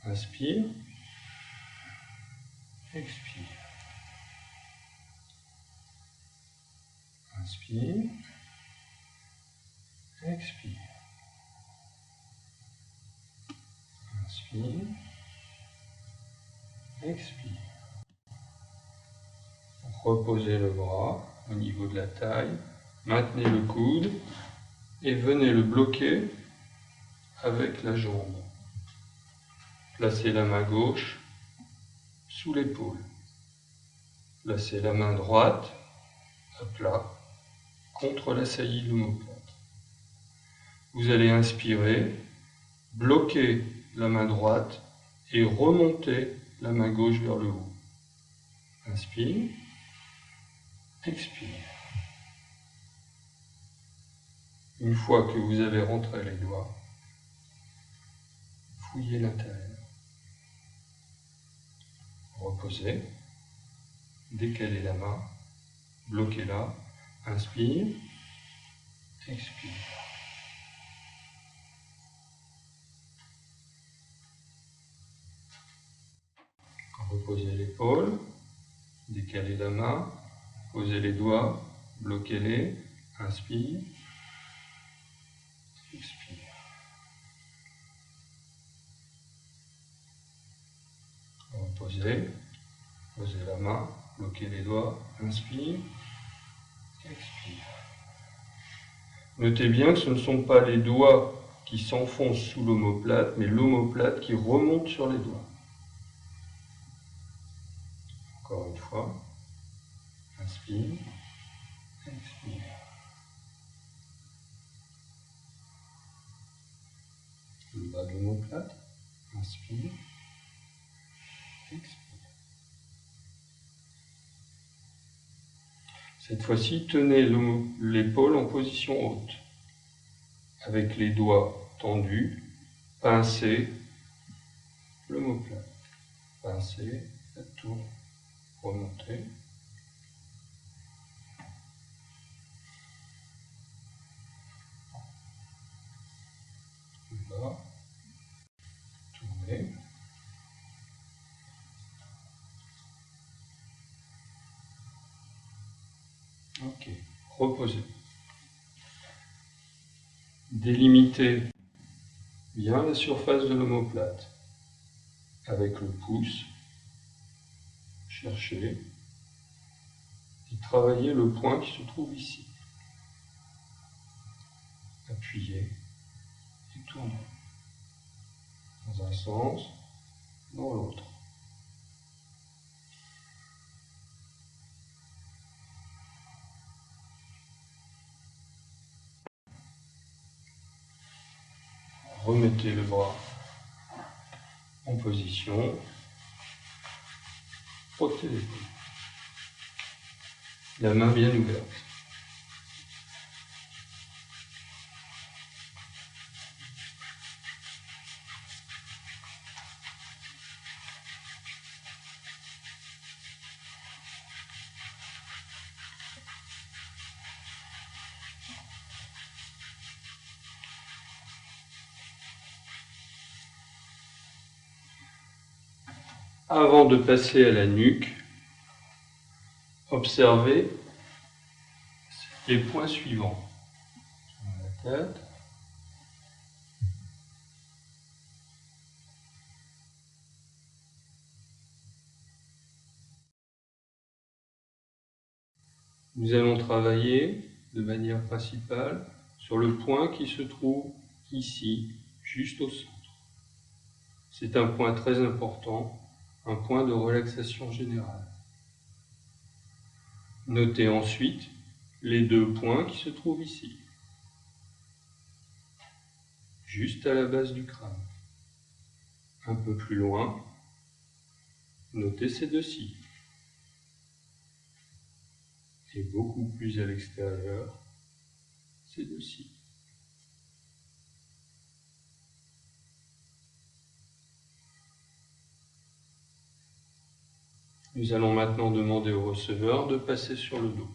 Inspire. Expire. Inspire. Expire. Inspire. Expire. Reposez le bras au niveau de la taille. Maintenez le coude et venez le bloquer avec la jambe. Placez la main gauche sous l'épaule. Placez la main droite à plat contre la saillie de l'omoplate. Vous allez inspirer, bloquer la main droite et remonter la main gauche vers le haut. Inspire, expire. Une fois que vous avez rentré les doigts, fouillez l'intérieur. Reposez, décalez la main, bloquez-la, inspire, expire. Reposez l'épaule, décalez la main, posez les doigts, bloquez-les, inspire, expire. Reposez, posez la main, bloquez les doigts, inspire, expire. Notez bien que ce ne sont pas les doigts qui s'enfoncent sous l'omoplate, mais l'omoplate qui remonte sur les doigts. Encore une fois, Inspire, expire. Le bas de l'omoplate. Inspire, expire. Cette fois-ci, tenez l'épaule en position haute, avec les doigts tendus, pincez l'omoplate. Pincez, faites tourner, remontez. Là, tournez. Ok, reposez. Délimitez bien la surface de l'omoplate avec le pouce. Cherchez et travaillez le point qui se trouve ici. Appuyez et tournez. Dans un sens, dans l'autre. Remettez le bras en position. Frottez l'épaule. La main bien ouverte. Avant de passer à la nuque, observez les points suivants. Sur la tête. Nous allons travailler de manière principale sur le point qui se trouve ici, juste au centre. C'est un point très important, un point de relaxation générale. Notez ensuite les deux points qui se trouvent ici, juste à la base du crâne. Un peu plus loin, notez ces deux-ci. Et beaucoup plus à l'extérieur, ces deux-ci. Nous allons maintenant demander au receveur de passer sur le dos.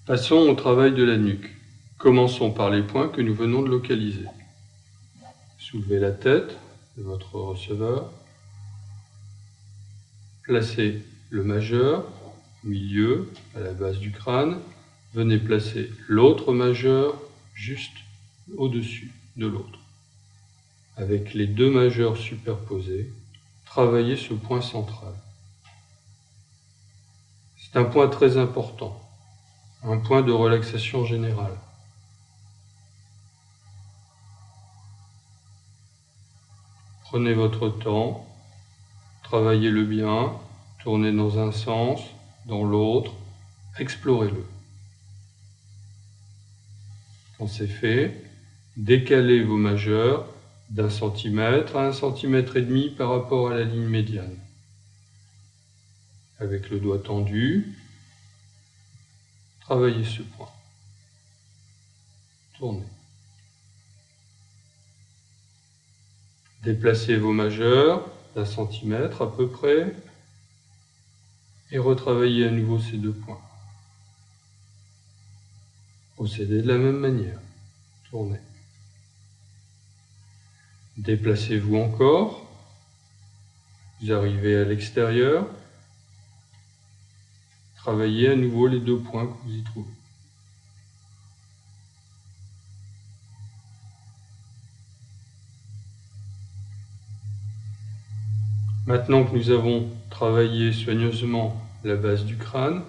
Passons au travail de la nuque. Commençons par les points que nous venons de localiser. Soulevez la tête de votre receveur. Placez le majeur au milieu, à la base du crâne. Venez placer l'autre majeur juste au-dessus de l'autre. Avec les deux majeurs superposés, travaillez ce point central. C'est un point très important, un point de relaxation générale. Prenez votre temps, travaillez-le bien, tournez dans un sens, dans l'autre, explorez-le. Quand c'est fait, décalez vos majeurs d'1 centimètre à 1,5 cm par rapport à la ligne médiane. Avec le doigt tendu, travaillez ce point. Tournez. Déplacez vos majeurs d'1 centimètre à peu près et retravaillez à nouveau ces deux points. Procédez de la même manière. Tournez. Déplacez-vous encore. Vous arrivez à l'extérieur. Travaillez à nouveau les deux points que vous y trouvez. Maintenant que nous avons travaillé soigneusement la base du crâne,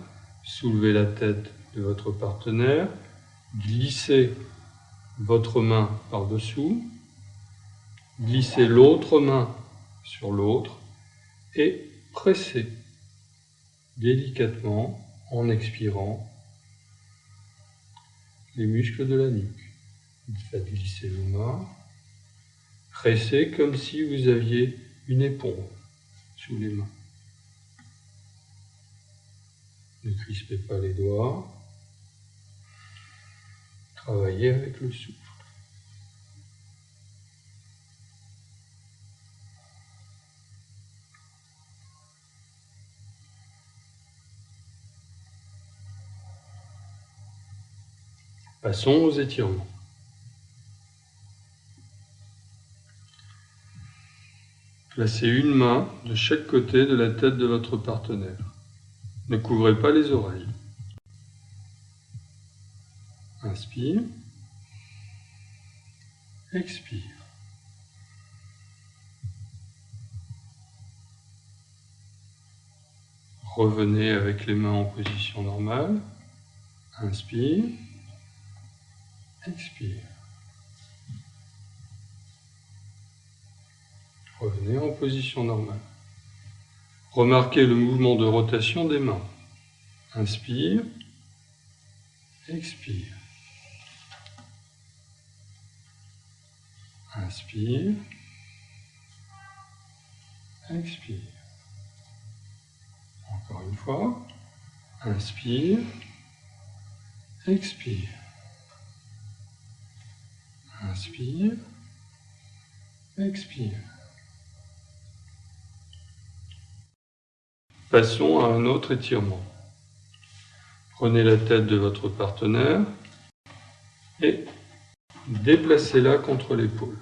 soulevez la tête de votre partenaire, glissez votre main par-dessous, glissez l'autre main sur l'autre et pressez délicatement en expirant les muscles de la nuque. Faites glisser vos mains. Pressez comme si vous aviez une éponge sous les mains. Ne crispez pas les doigts. Travaillez avec le souffle. Passons aux étirements. Placez une main de chaque côté de la tête de votre partenaire. Ne couvrez pas les oreilles. Inspire. Expire. Revenez avec les mains en position normale. Inspire. Expire. Revenez en position normale. Remarquez le mouvement de rotation des mains. Inspire. Expire. Inspire. Expire. Encore une fois. Inspire. Expire. Inspire. Expire. Passons à un autre étirement. Prenez la tête de votre partenaire et déplacez-la contre l'épaule.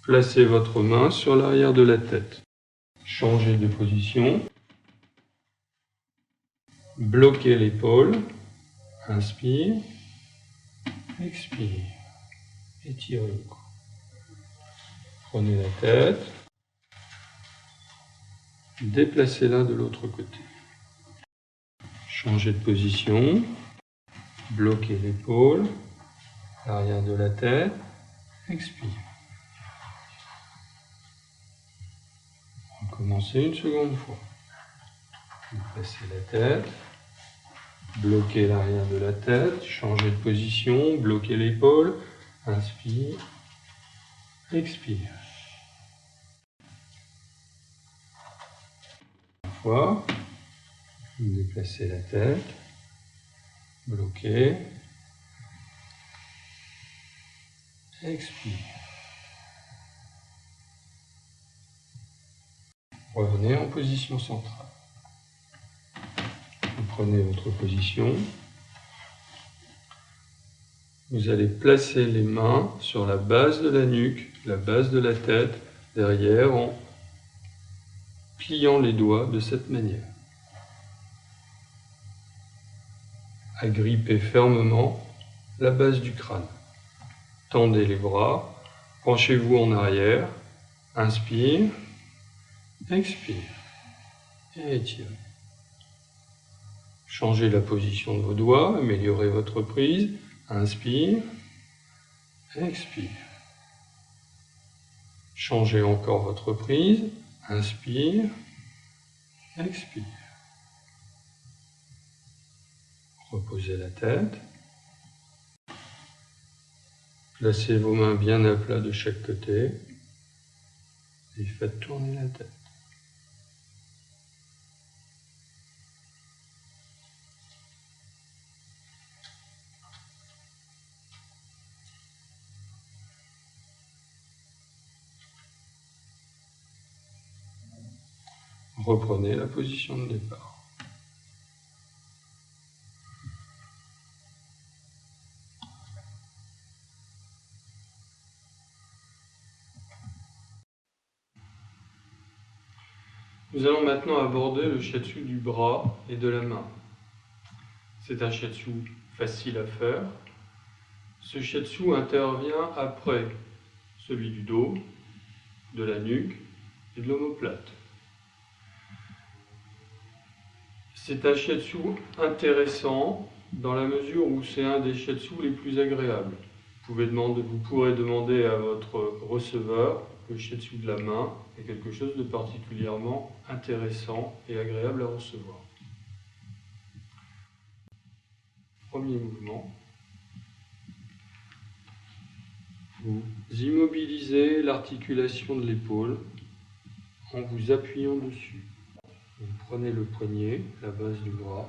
Placez votre main sur l'arrière de la tête. Changez de position. Bloquez l'épaule. Inspire. Expire. Étirez le cou. Prenez la tête. Déplacez-la de l'autre côté. Changez de position. Bloquez l'épaule. L'arrière de la tête. Expire. Recommencez une seconde fois. Déplacez la tête. Bloquez l'arrière de la tête. Changez de position. Bloquez l'épaule. Inspire. Expire. Une fois. Déplacez la tête. Bloquez. Expire. Revenez en position centrale. Vous prenez votre position. Vous allez placer les mains sur la base de la nuque, la base de la tête, derrière, en pliant les doigts de cette manière. Agrippez fermement la base du crâne. Tendez les bras, penchez-vous en arrière, inspire, expire et étirez. Changez la position de vos doigts, améliorez votre prise, inspire, expire. Changez encore votre prise, inspire, expire. Reposez la tête. Placez vos mains bien à plat de chaque côté et faites tourner la tête. Reprenez la position de départ. Nous allons maintenant aborder le shiatsu du bras et de la main. C'est un shiatsu facile à faire. Ce shiatsu intervient après celui du dos, de la nuque et de l'omoplate. C'est un shiatsu intéressant dans la mesure où c'est un des shiatsu les plus agréables. Vous pourrez demander à votre receveur le shiatsu de la main est quelque chose de particulièrement intéressant et agréable à recevoir. Premier mouvement. Vous immobilisez l'articulation de l'épaule en vous appuyant dessus. Vous prenez le poignet, la base du bras,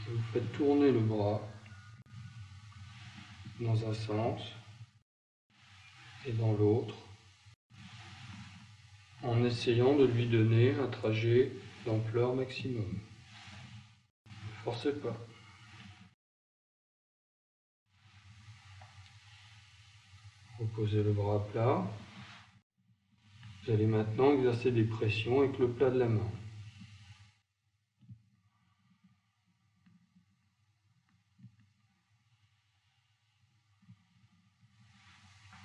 et vous faites tourner le bras dans un sens et dans l'autre, en essayant de lui donner un trajet d'ampleur maximum. Ne forcez pas. Reposez le bras à plat. Vous allez maintenant exercer des pressions avec le plat de la main.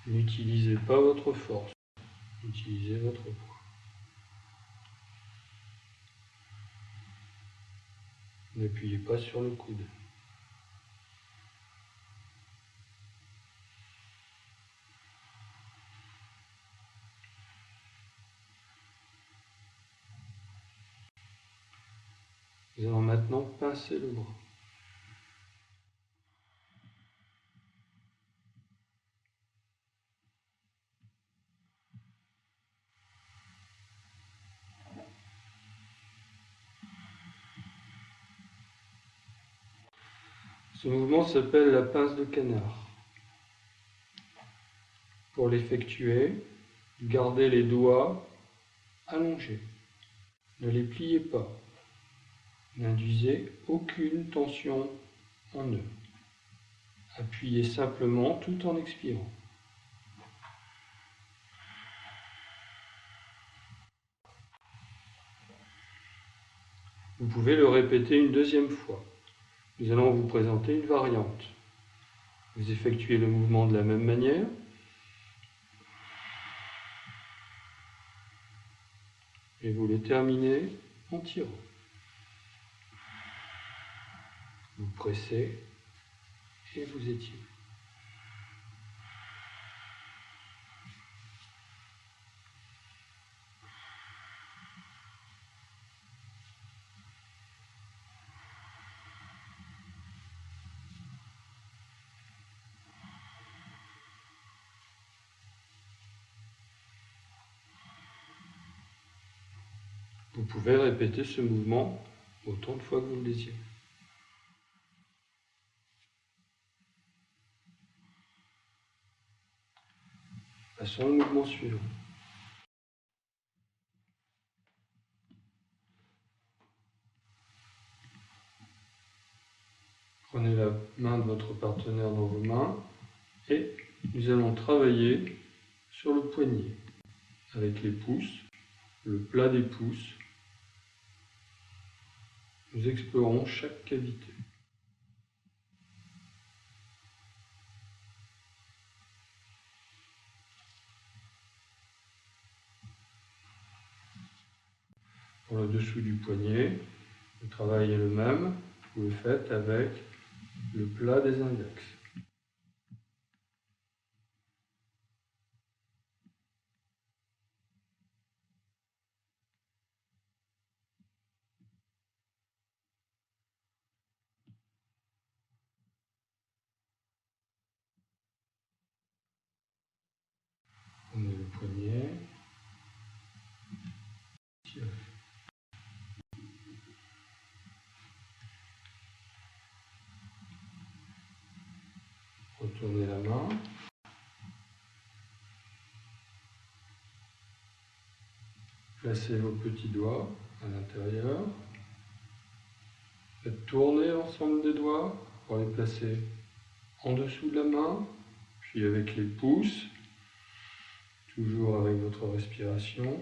N'utilisez pas votre force, utilisez votre poids. N'appuyez pas sur le coude. Nous allons maintenant pincer le bras. Ce mouvement s'appelle la pince de canard. Pour l'effectuer, gardez les doigts allongés. Ne les pliez pas. N'induisez aucune tension en eux. Appuyez simplement tout en expirant. Vous pouvez le répéter une deuxième fois. Nous allons vous présenter une variante. Vous effectuez le mouvement de la même manière. Et vous le terminez en tirant. Vous pressez et vous étirez. Vous pouvez répéter ce mouvement autant de fois que vous le désirez. Passons au mouvement suivant. Prenez la main de votre partenaire dans vos mains et nous allons travailler sur le poignet avec les pouces, le plat des pouces. Nous explorons chaque cavité. Pour le dessous du poignet, le travail est le même. Vous le faites avec le plat des index. Prenez le poignet. Tirez. Retournez la main. Placez vos petits doigts à l'intérieur. Faites tourner l'ensemble des doigts pour les placer en dessous de la main, puis avec les pouces, toujours avec votre respiration.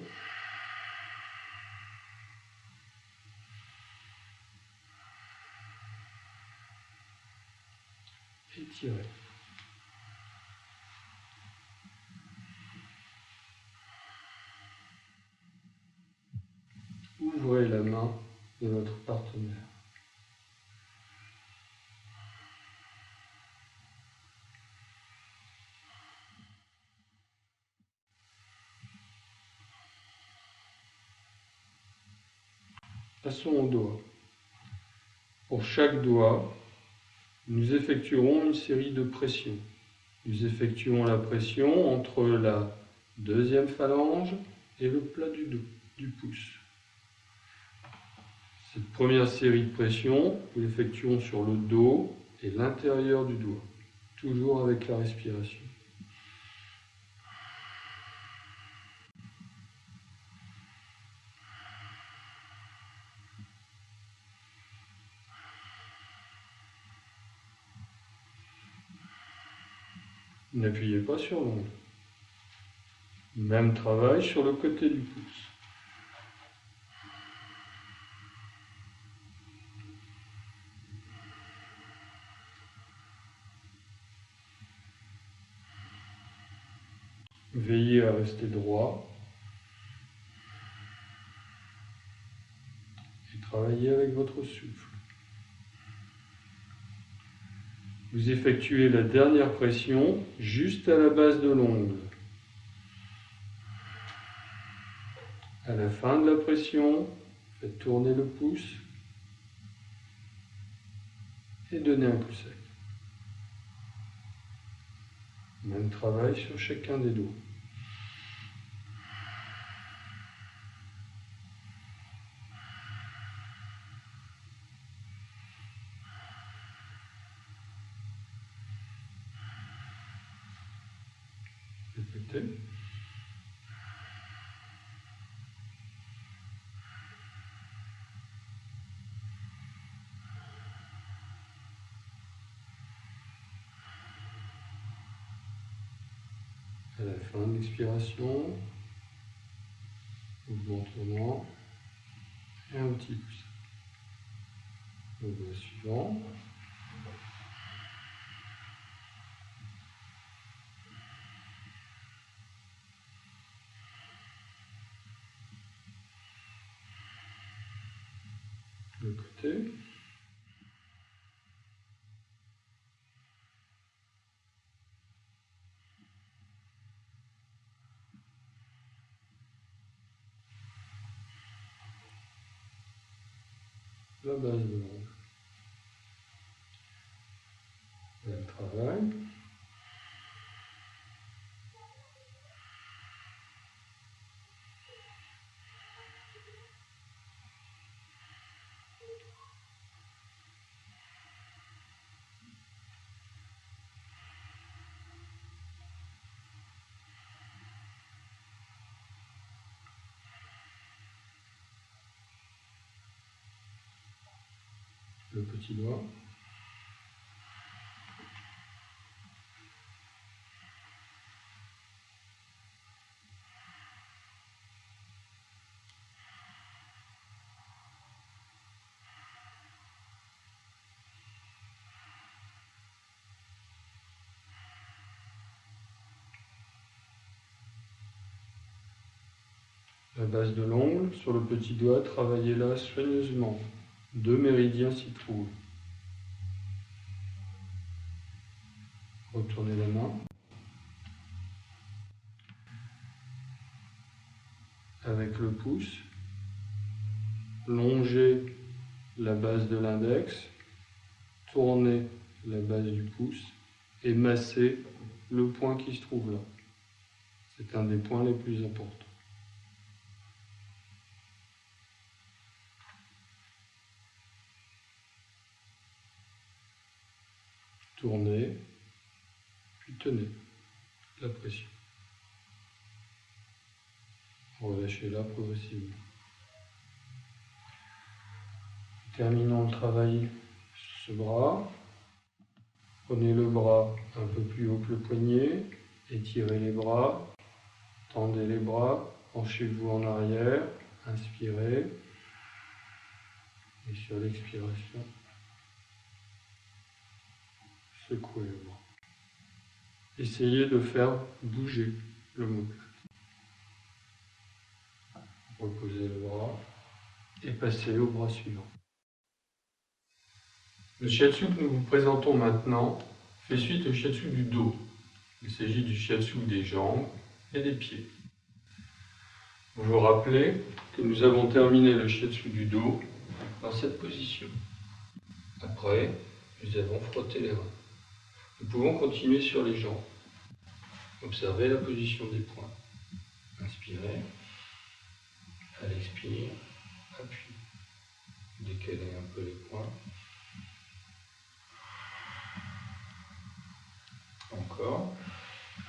Étirez. Ouvrez la main de votre partenaire. Passons aux doigts. Pour chaque doigt, nous effectuerons une série de pressions. Nous effectuons la pression entre la deuxième phalange et le plat du pouce. Cette première série de pressions, nous l'effectuons sur le dos et l'intérieur du doigt, toujours avec la respiration. N'appuyez pas sur l'ongle. Même travail sur le côté du pouce. Veillez à rester droit et travaillez avec votre souffle. Vous effectuez la dernière pression juste à la base de l'ongle. À la fin de la pression, faites tourner le pouce et donnez un coup sec. Même travail sur chacun des doigts. Répétez. À la fin de l'expiration, mouvement tournant et un petit pouce. Le doigt suivant. Le côté. La base de l'ongle. Même travail. Le petit doigt. La base de l'ongle, sur le petit doigt, travaillez-la soigneusement. 2 méridiens s'y trouvent. Retournez la main. Avec le pouce, longez la base de l'index, tournez la base du pouce et massez le point qui se trouve là. C'est un des points les plus importants. Tournez, puis tenez la pression. Relâchez-la progressivement. Terminons le travail sur ce bras. Prenez le bras un peu plus haut que le poignet, étirez les bras, tendez les bras, penchez-vous en arrière, inspirez, et sur l'expiration, secouez le bras. Essayez de faire bouger l'omoplate. Reposez le bras et passez au bras suivant. Le shiatsu que nous vous présentons maintenant fait suite au shiatsu du dos. Il s'agit du shiatsu des jambes et des pieds. Vous vous rappelez que nous avons terminé le shiatsu du dos dans cette position. Après, nous avons frotté les reins. Nous pouvons continuer sur les jambes. Observez la position des poings. Inspirez. À l'expire, appui. Décalez un peu les poings. Encore.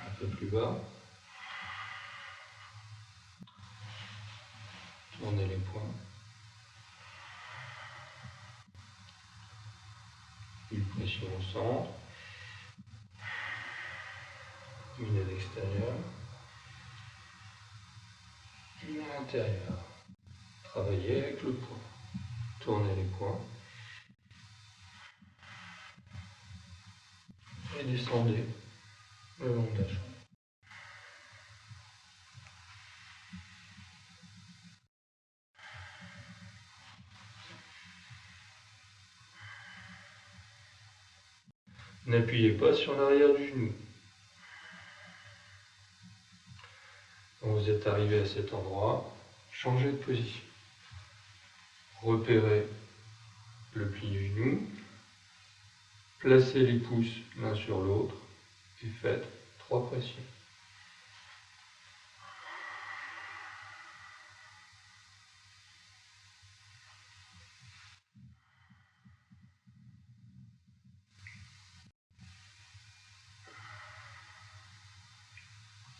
Un peu plus bas. Tournez les poings. Une pression au centre. Une à l'extérieur. Une à l'intérieur. Travaillez avec le poids. Tournez les poings. Et descendez le long de la jambe. N'appuyez pas sur l'arrière du genou. Quand vous êtes arrivé à cet endroit, changez de position. Repérez le pli du genou, placez les pouces l'un sur l'autre et faites 3 pressions.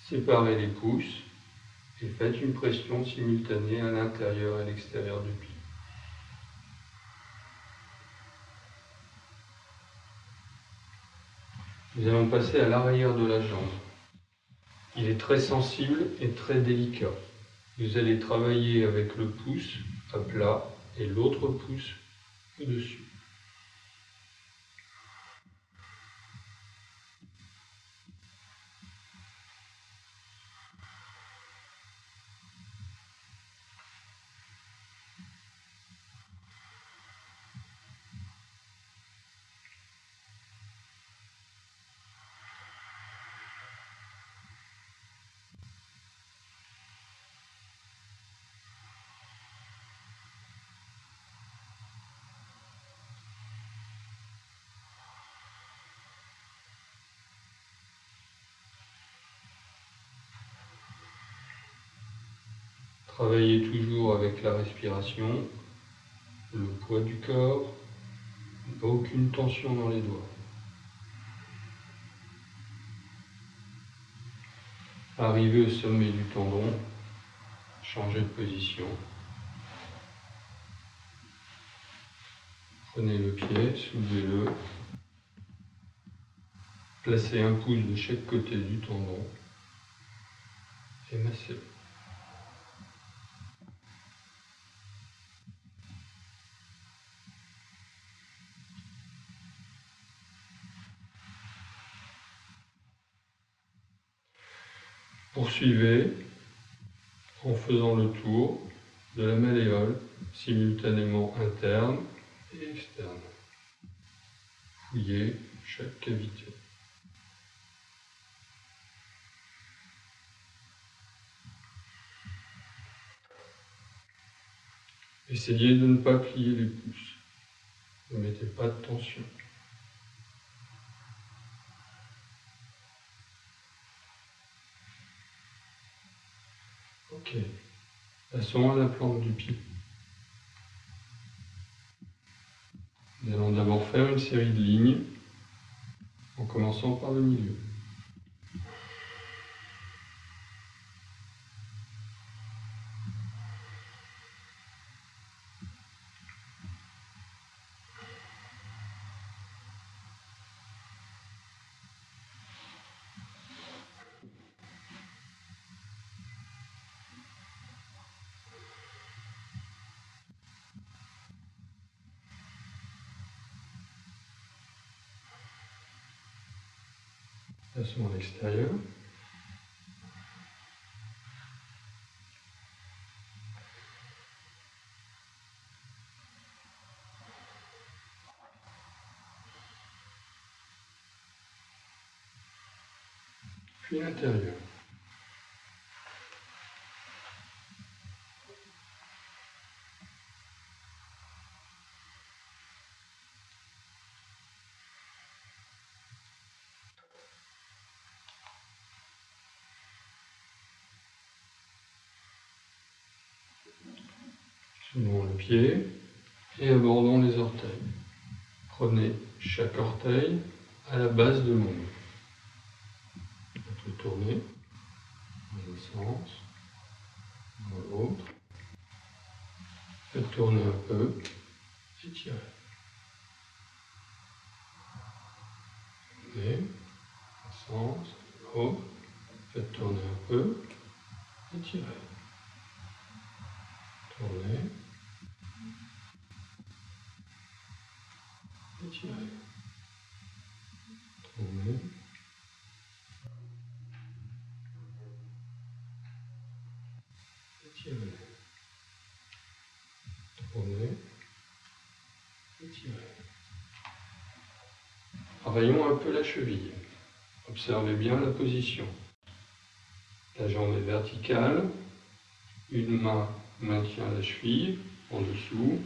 Séparez les pouces et faites une pression simultanée à l'intérieur et à l'extérieur du pli. Nous allons passer à l'arrière de la jambe. Il est très sensible et très délicat. Vous allez travailler avec le pouce à plat et l'autre pouce au-dessus. Travaillez toujours avec la respiration, le poids du corps, aucune tension dans les doigts. Arrivez au sommet du tendon, changez de position. Prenez le pied, soulevez-le. Placez un pouce de chaque côté du tendon et massez-le. Poursuivez en faisant le tour de la malléole, simultanément interne et externe. Fouillez chaque cavité. Essayez de ne pas plier les pouces. Ne mettez pas de tension. Ok. Passons à la plante du pied. Nous allons d'abord faire une série de lignes en commençant par le milieu. Passons à l'extérieur. Puis l'intérieur. Soulevons le pied et abordons les orteils. Prenez chaque orteil à la base de l'ongle. Faites-le tourner dans un sens, dans l'autre. Faites tourner un peu, étirez. Tournez, un sens, l'autre. Faites tourner un peu, étirez. Tournez, étirez. Tournez. Étirez. Tournez. Étirez. Travaillons un peu la cheville. Observez bien la position. La jambe est verticale. Une main maintient la cheville en dessous.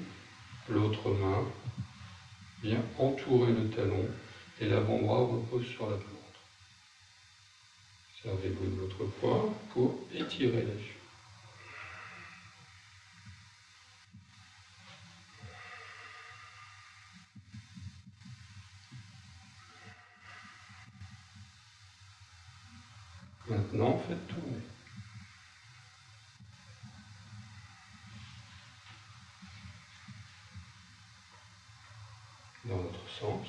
L'autre main vient entourer le talon et l'avant-bras repose sur la plante. Servez-vous de votre poids pour étirer la cheville. Maintenant, faites tourner. Dans l'autre sens.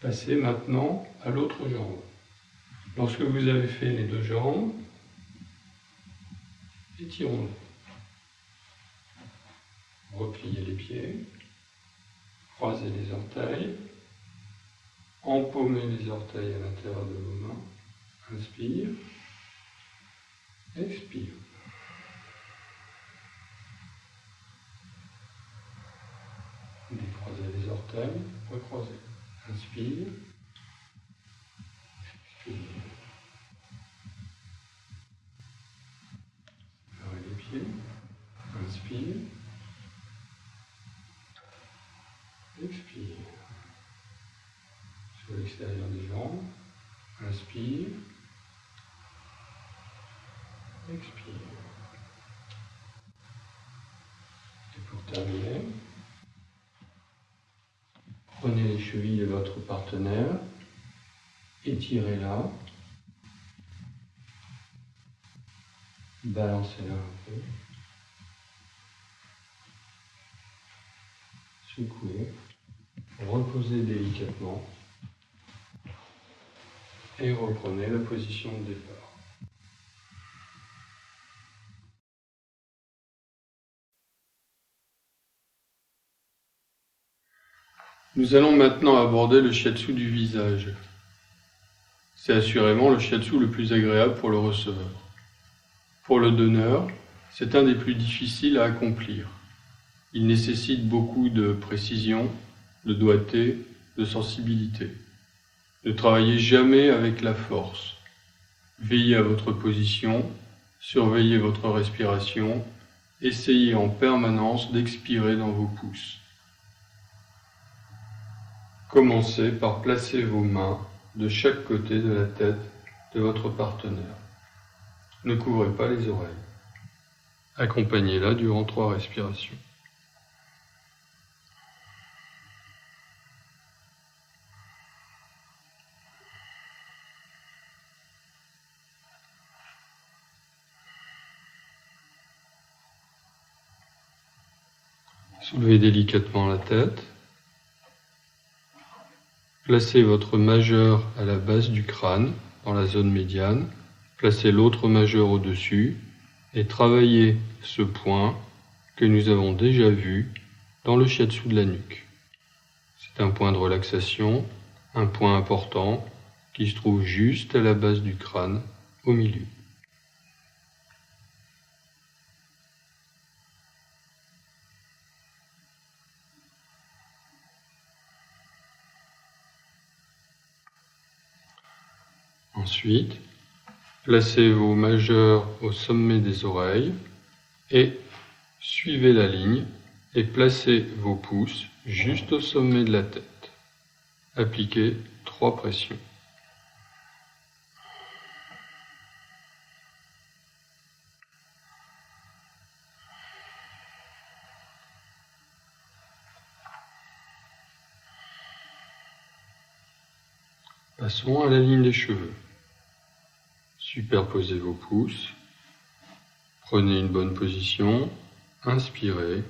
Passez maintenant à l'autre jambe. Lorsque vous avez fait les deux jambes, étirons-les. Repliez les pieds, croisez les orteils, empaumez les orteils à l'intérieur de vos mains. Inspire, expire. Décroisez les orteils, recroisez. Inspire, expire. Séparez les pieds, inspire, expire. Sur l'extérieur des jambes, inspire, expire. Et pour terminer, prenez les chevilles de votre partenaire, étirez-la, balancez-la un peu, secouez, reposez délicatement et reprenez la position de départ. Nous allons maintenant aborder le shiatsu du visage. C'est assurément le shiatsu le plus agréable pour le receveur. Pour le donneur, c'est un des plus difficiles à accomplir. Il nécessite beaucoup de précision, de doigté, de sensibilité. Ne travaillez jamais avec la force. Veillez à votre position, surveillez votre respiration, essayez en permanence d'expirer dans vos pouces. Commencez par placer vos mains de chaque côté de la tête de votre partenaire. Ne couvrez pas les oreilles. Accompagnez-la durant 3 respirations. Soulevez délicatement la tête. Placez votre majeur à la base du crâne, dans la zone médiane. Placez l'autre majeur au-dessus et travaillez ce point que nous avons déjà vu dans le shiatsu de la nuque. C'est un point de relaxation, un point important qui se trouve juste à la base du crâne, au milieu. Ensuite, Placez vos majeurs au sommet des oreilles et suivez la ligne et placez vos pouces juste au sommet de la tête. Appliquez 3 pressions. Passons à la ligne des cheveux. Superposez vos pouces. Prenez une bonne position. Inspirez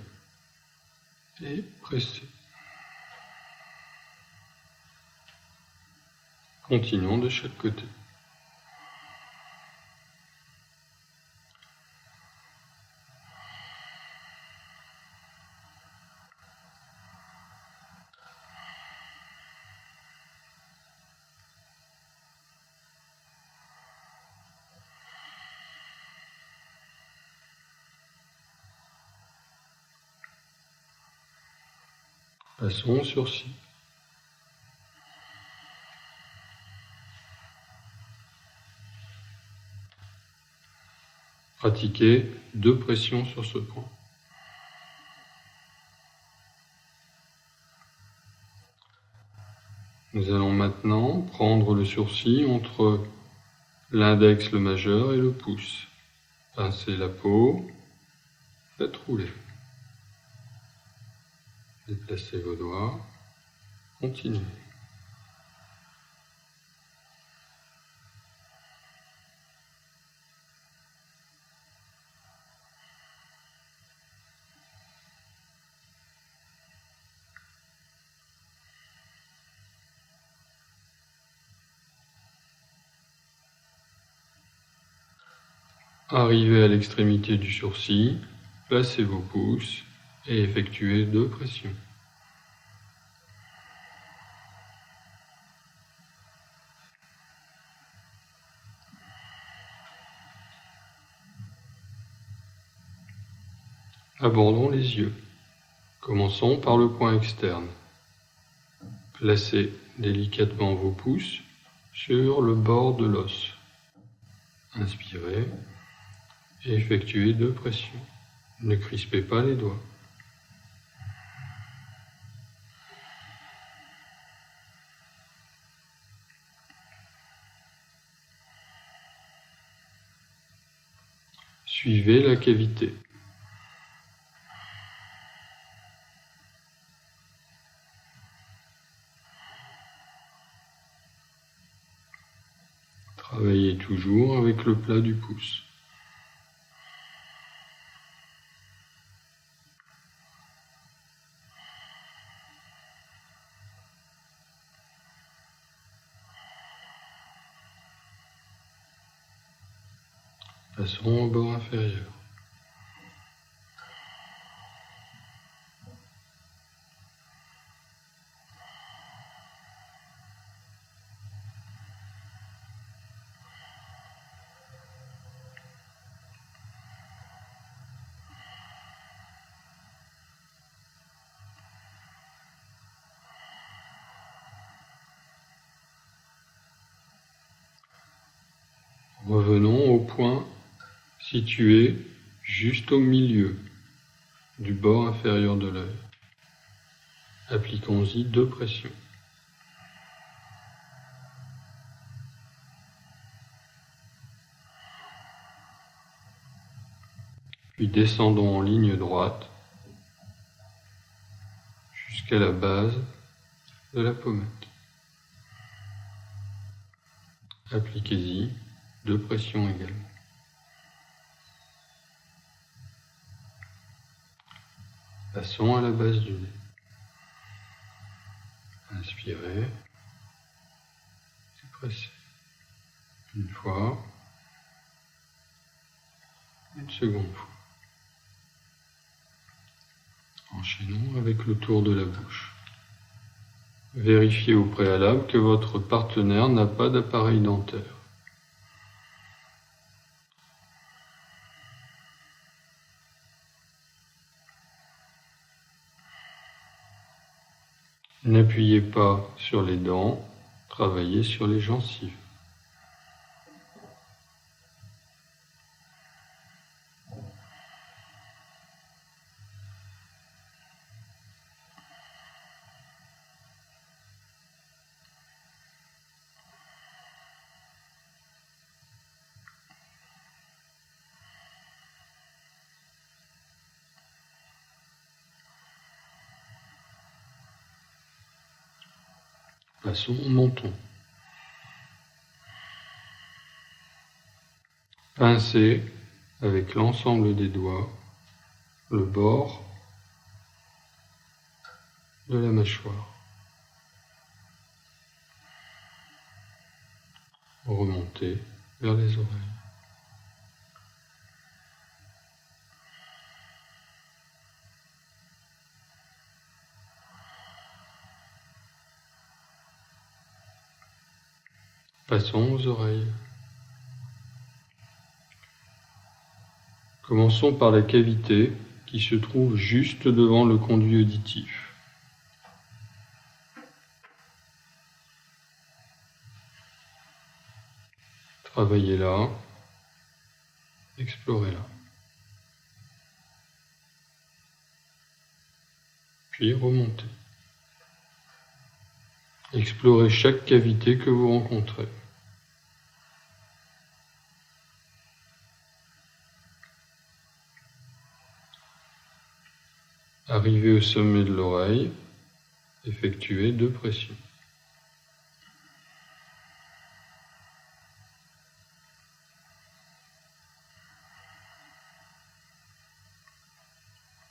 et pressez. Continuons de chaque côté. Passons aux sourcils. Pratiquez 2 pressions sur ce point. Nous allons maintenant prendre le sourcil entre l'index, le majeur et le pouce. Pincez la peau, faites rouler. Déplacez vos doigts, continuez. Arrivez à l'extrémité du sourcil, placez vos pouces et effectuez 2 pressions. Abordons les yeux. Commençons par le point externe. Placez délicatement vos pouces sur le bord de l'os. Inspirez et effectuez 2 pressions. Ne crispez pas les doigts. Suivez la cavité. Travaillez toujours avec le plat du pouce. Passons au bord inférieur. Revenons au point situé juste au milieu du bord inférieur de l'œil. Appliquons-y 2 pressions. Puis descendons en ligne droite jusqu'à la base de la pommette. Appliquez-y 2 pressions également. Passons à la base du nez. Inspirez et pressez. Une fois, une seconde fois. Enchaînons avec le tour de la bouche. Vérifiez au préalable que votre partenaire n'a pas d'appareil dentaire. N'appuyez pas sur les dents, travaillez sur les gencives. Passons au menton. Pincez avec l'ensemble des doigts le bord de la mâchoire. Remontez vers les oreilles. Passons aux oreilles. Commençons par la cavité qui se trouve juste devant le conduit auditif. Travaillez-la, explorez-la. Puis remontez. Explorez chaque cavité que vous rencontrez. Arrivez au sommet de l'oreille, effectuez 2 pressions.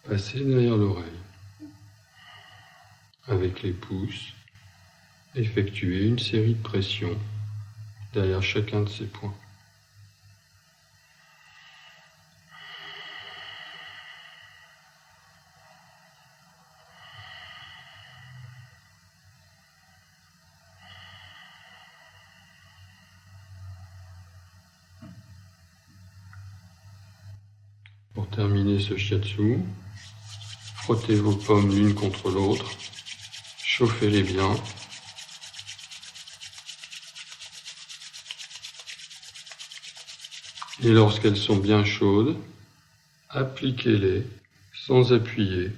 Passez derrière l'oreille. Avec les pouces, effectuez une série de pressions derrière chacun de ces points. Pour terminer ce shiatsu, frottez vos paumes l'une contre l'autre, chauffez-les bien. Et lorsqu'elles sont bien chaudes, appliquez-les sans appuyer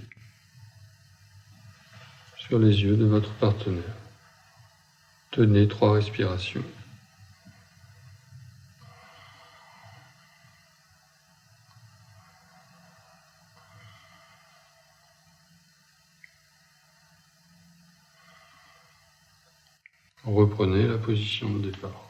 sur les yeux de votre partenaire. Tenez 3 respirations. Reprenez la position de départ.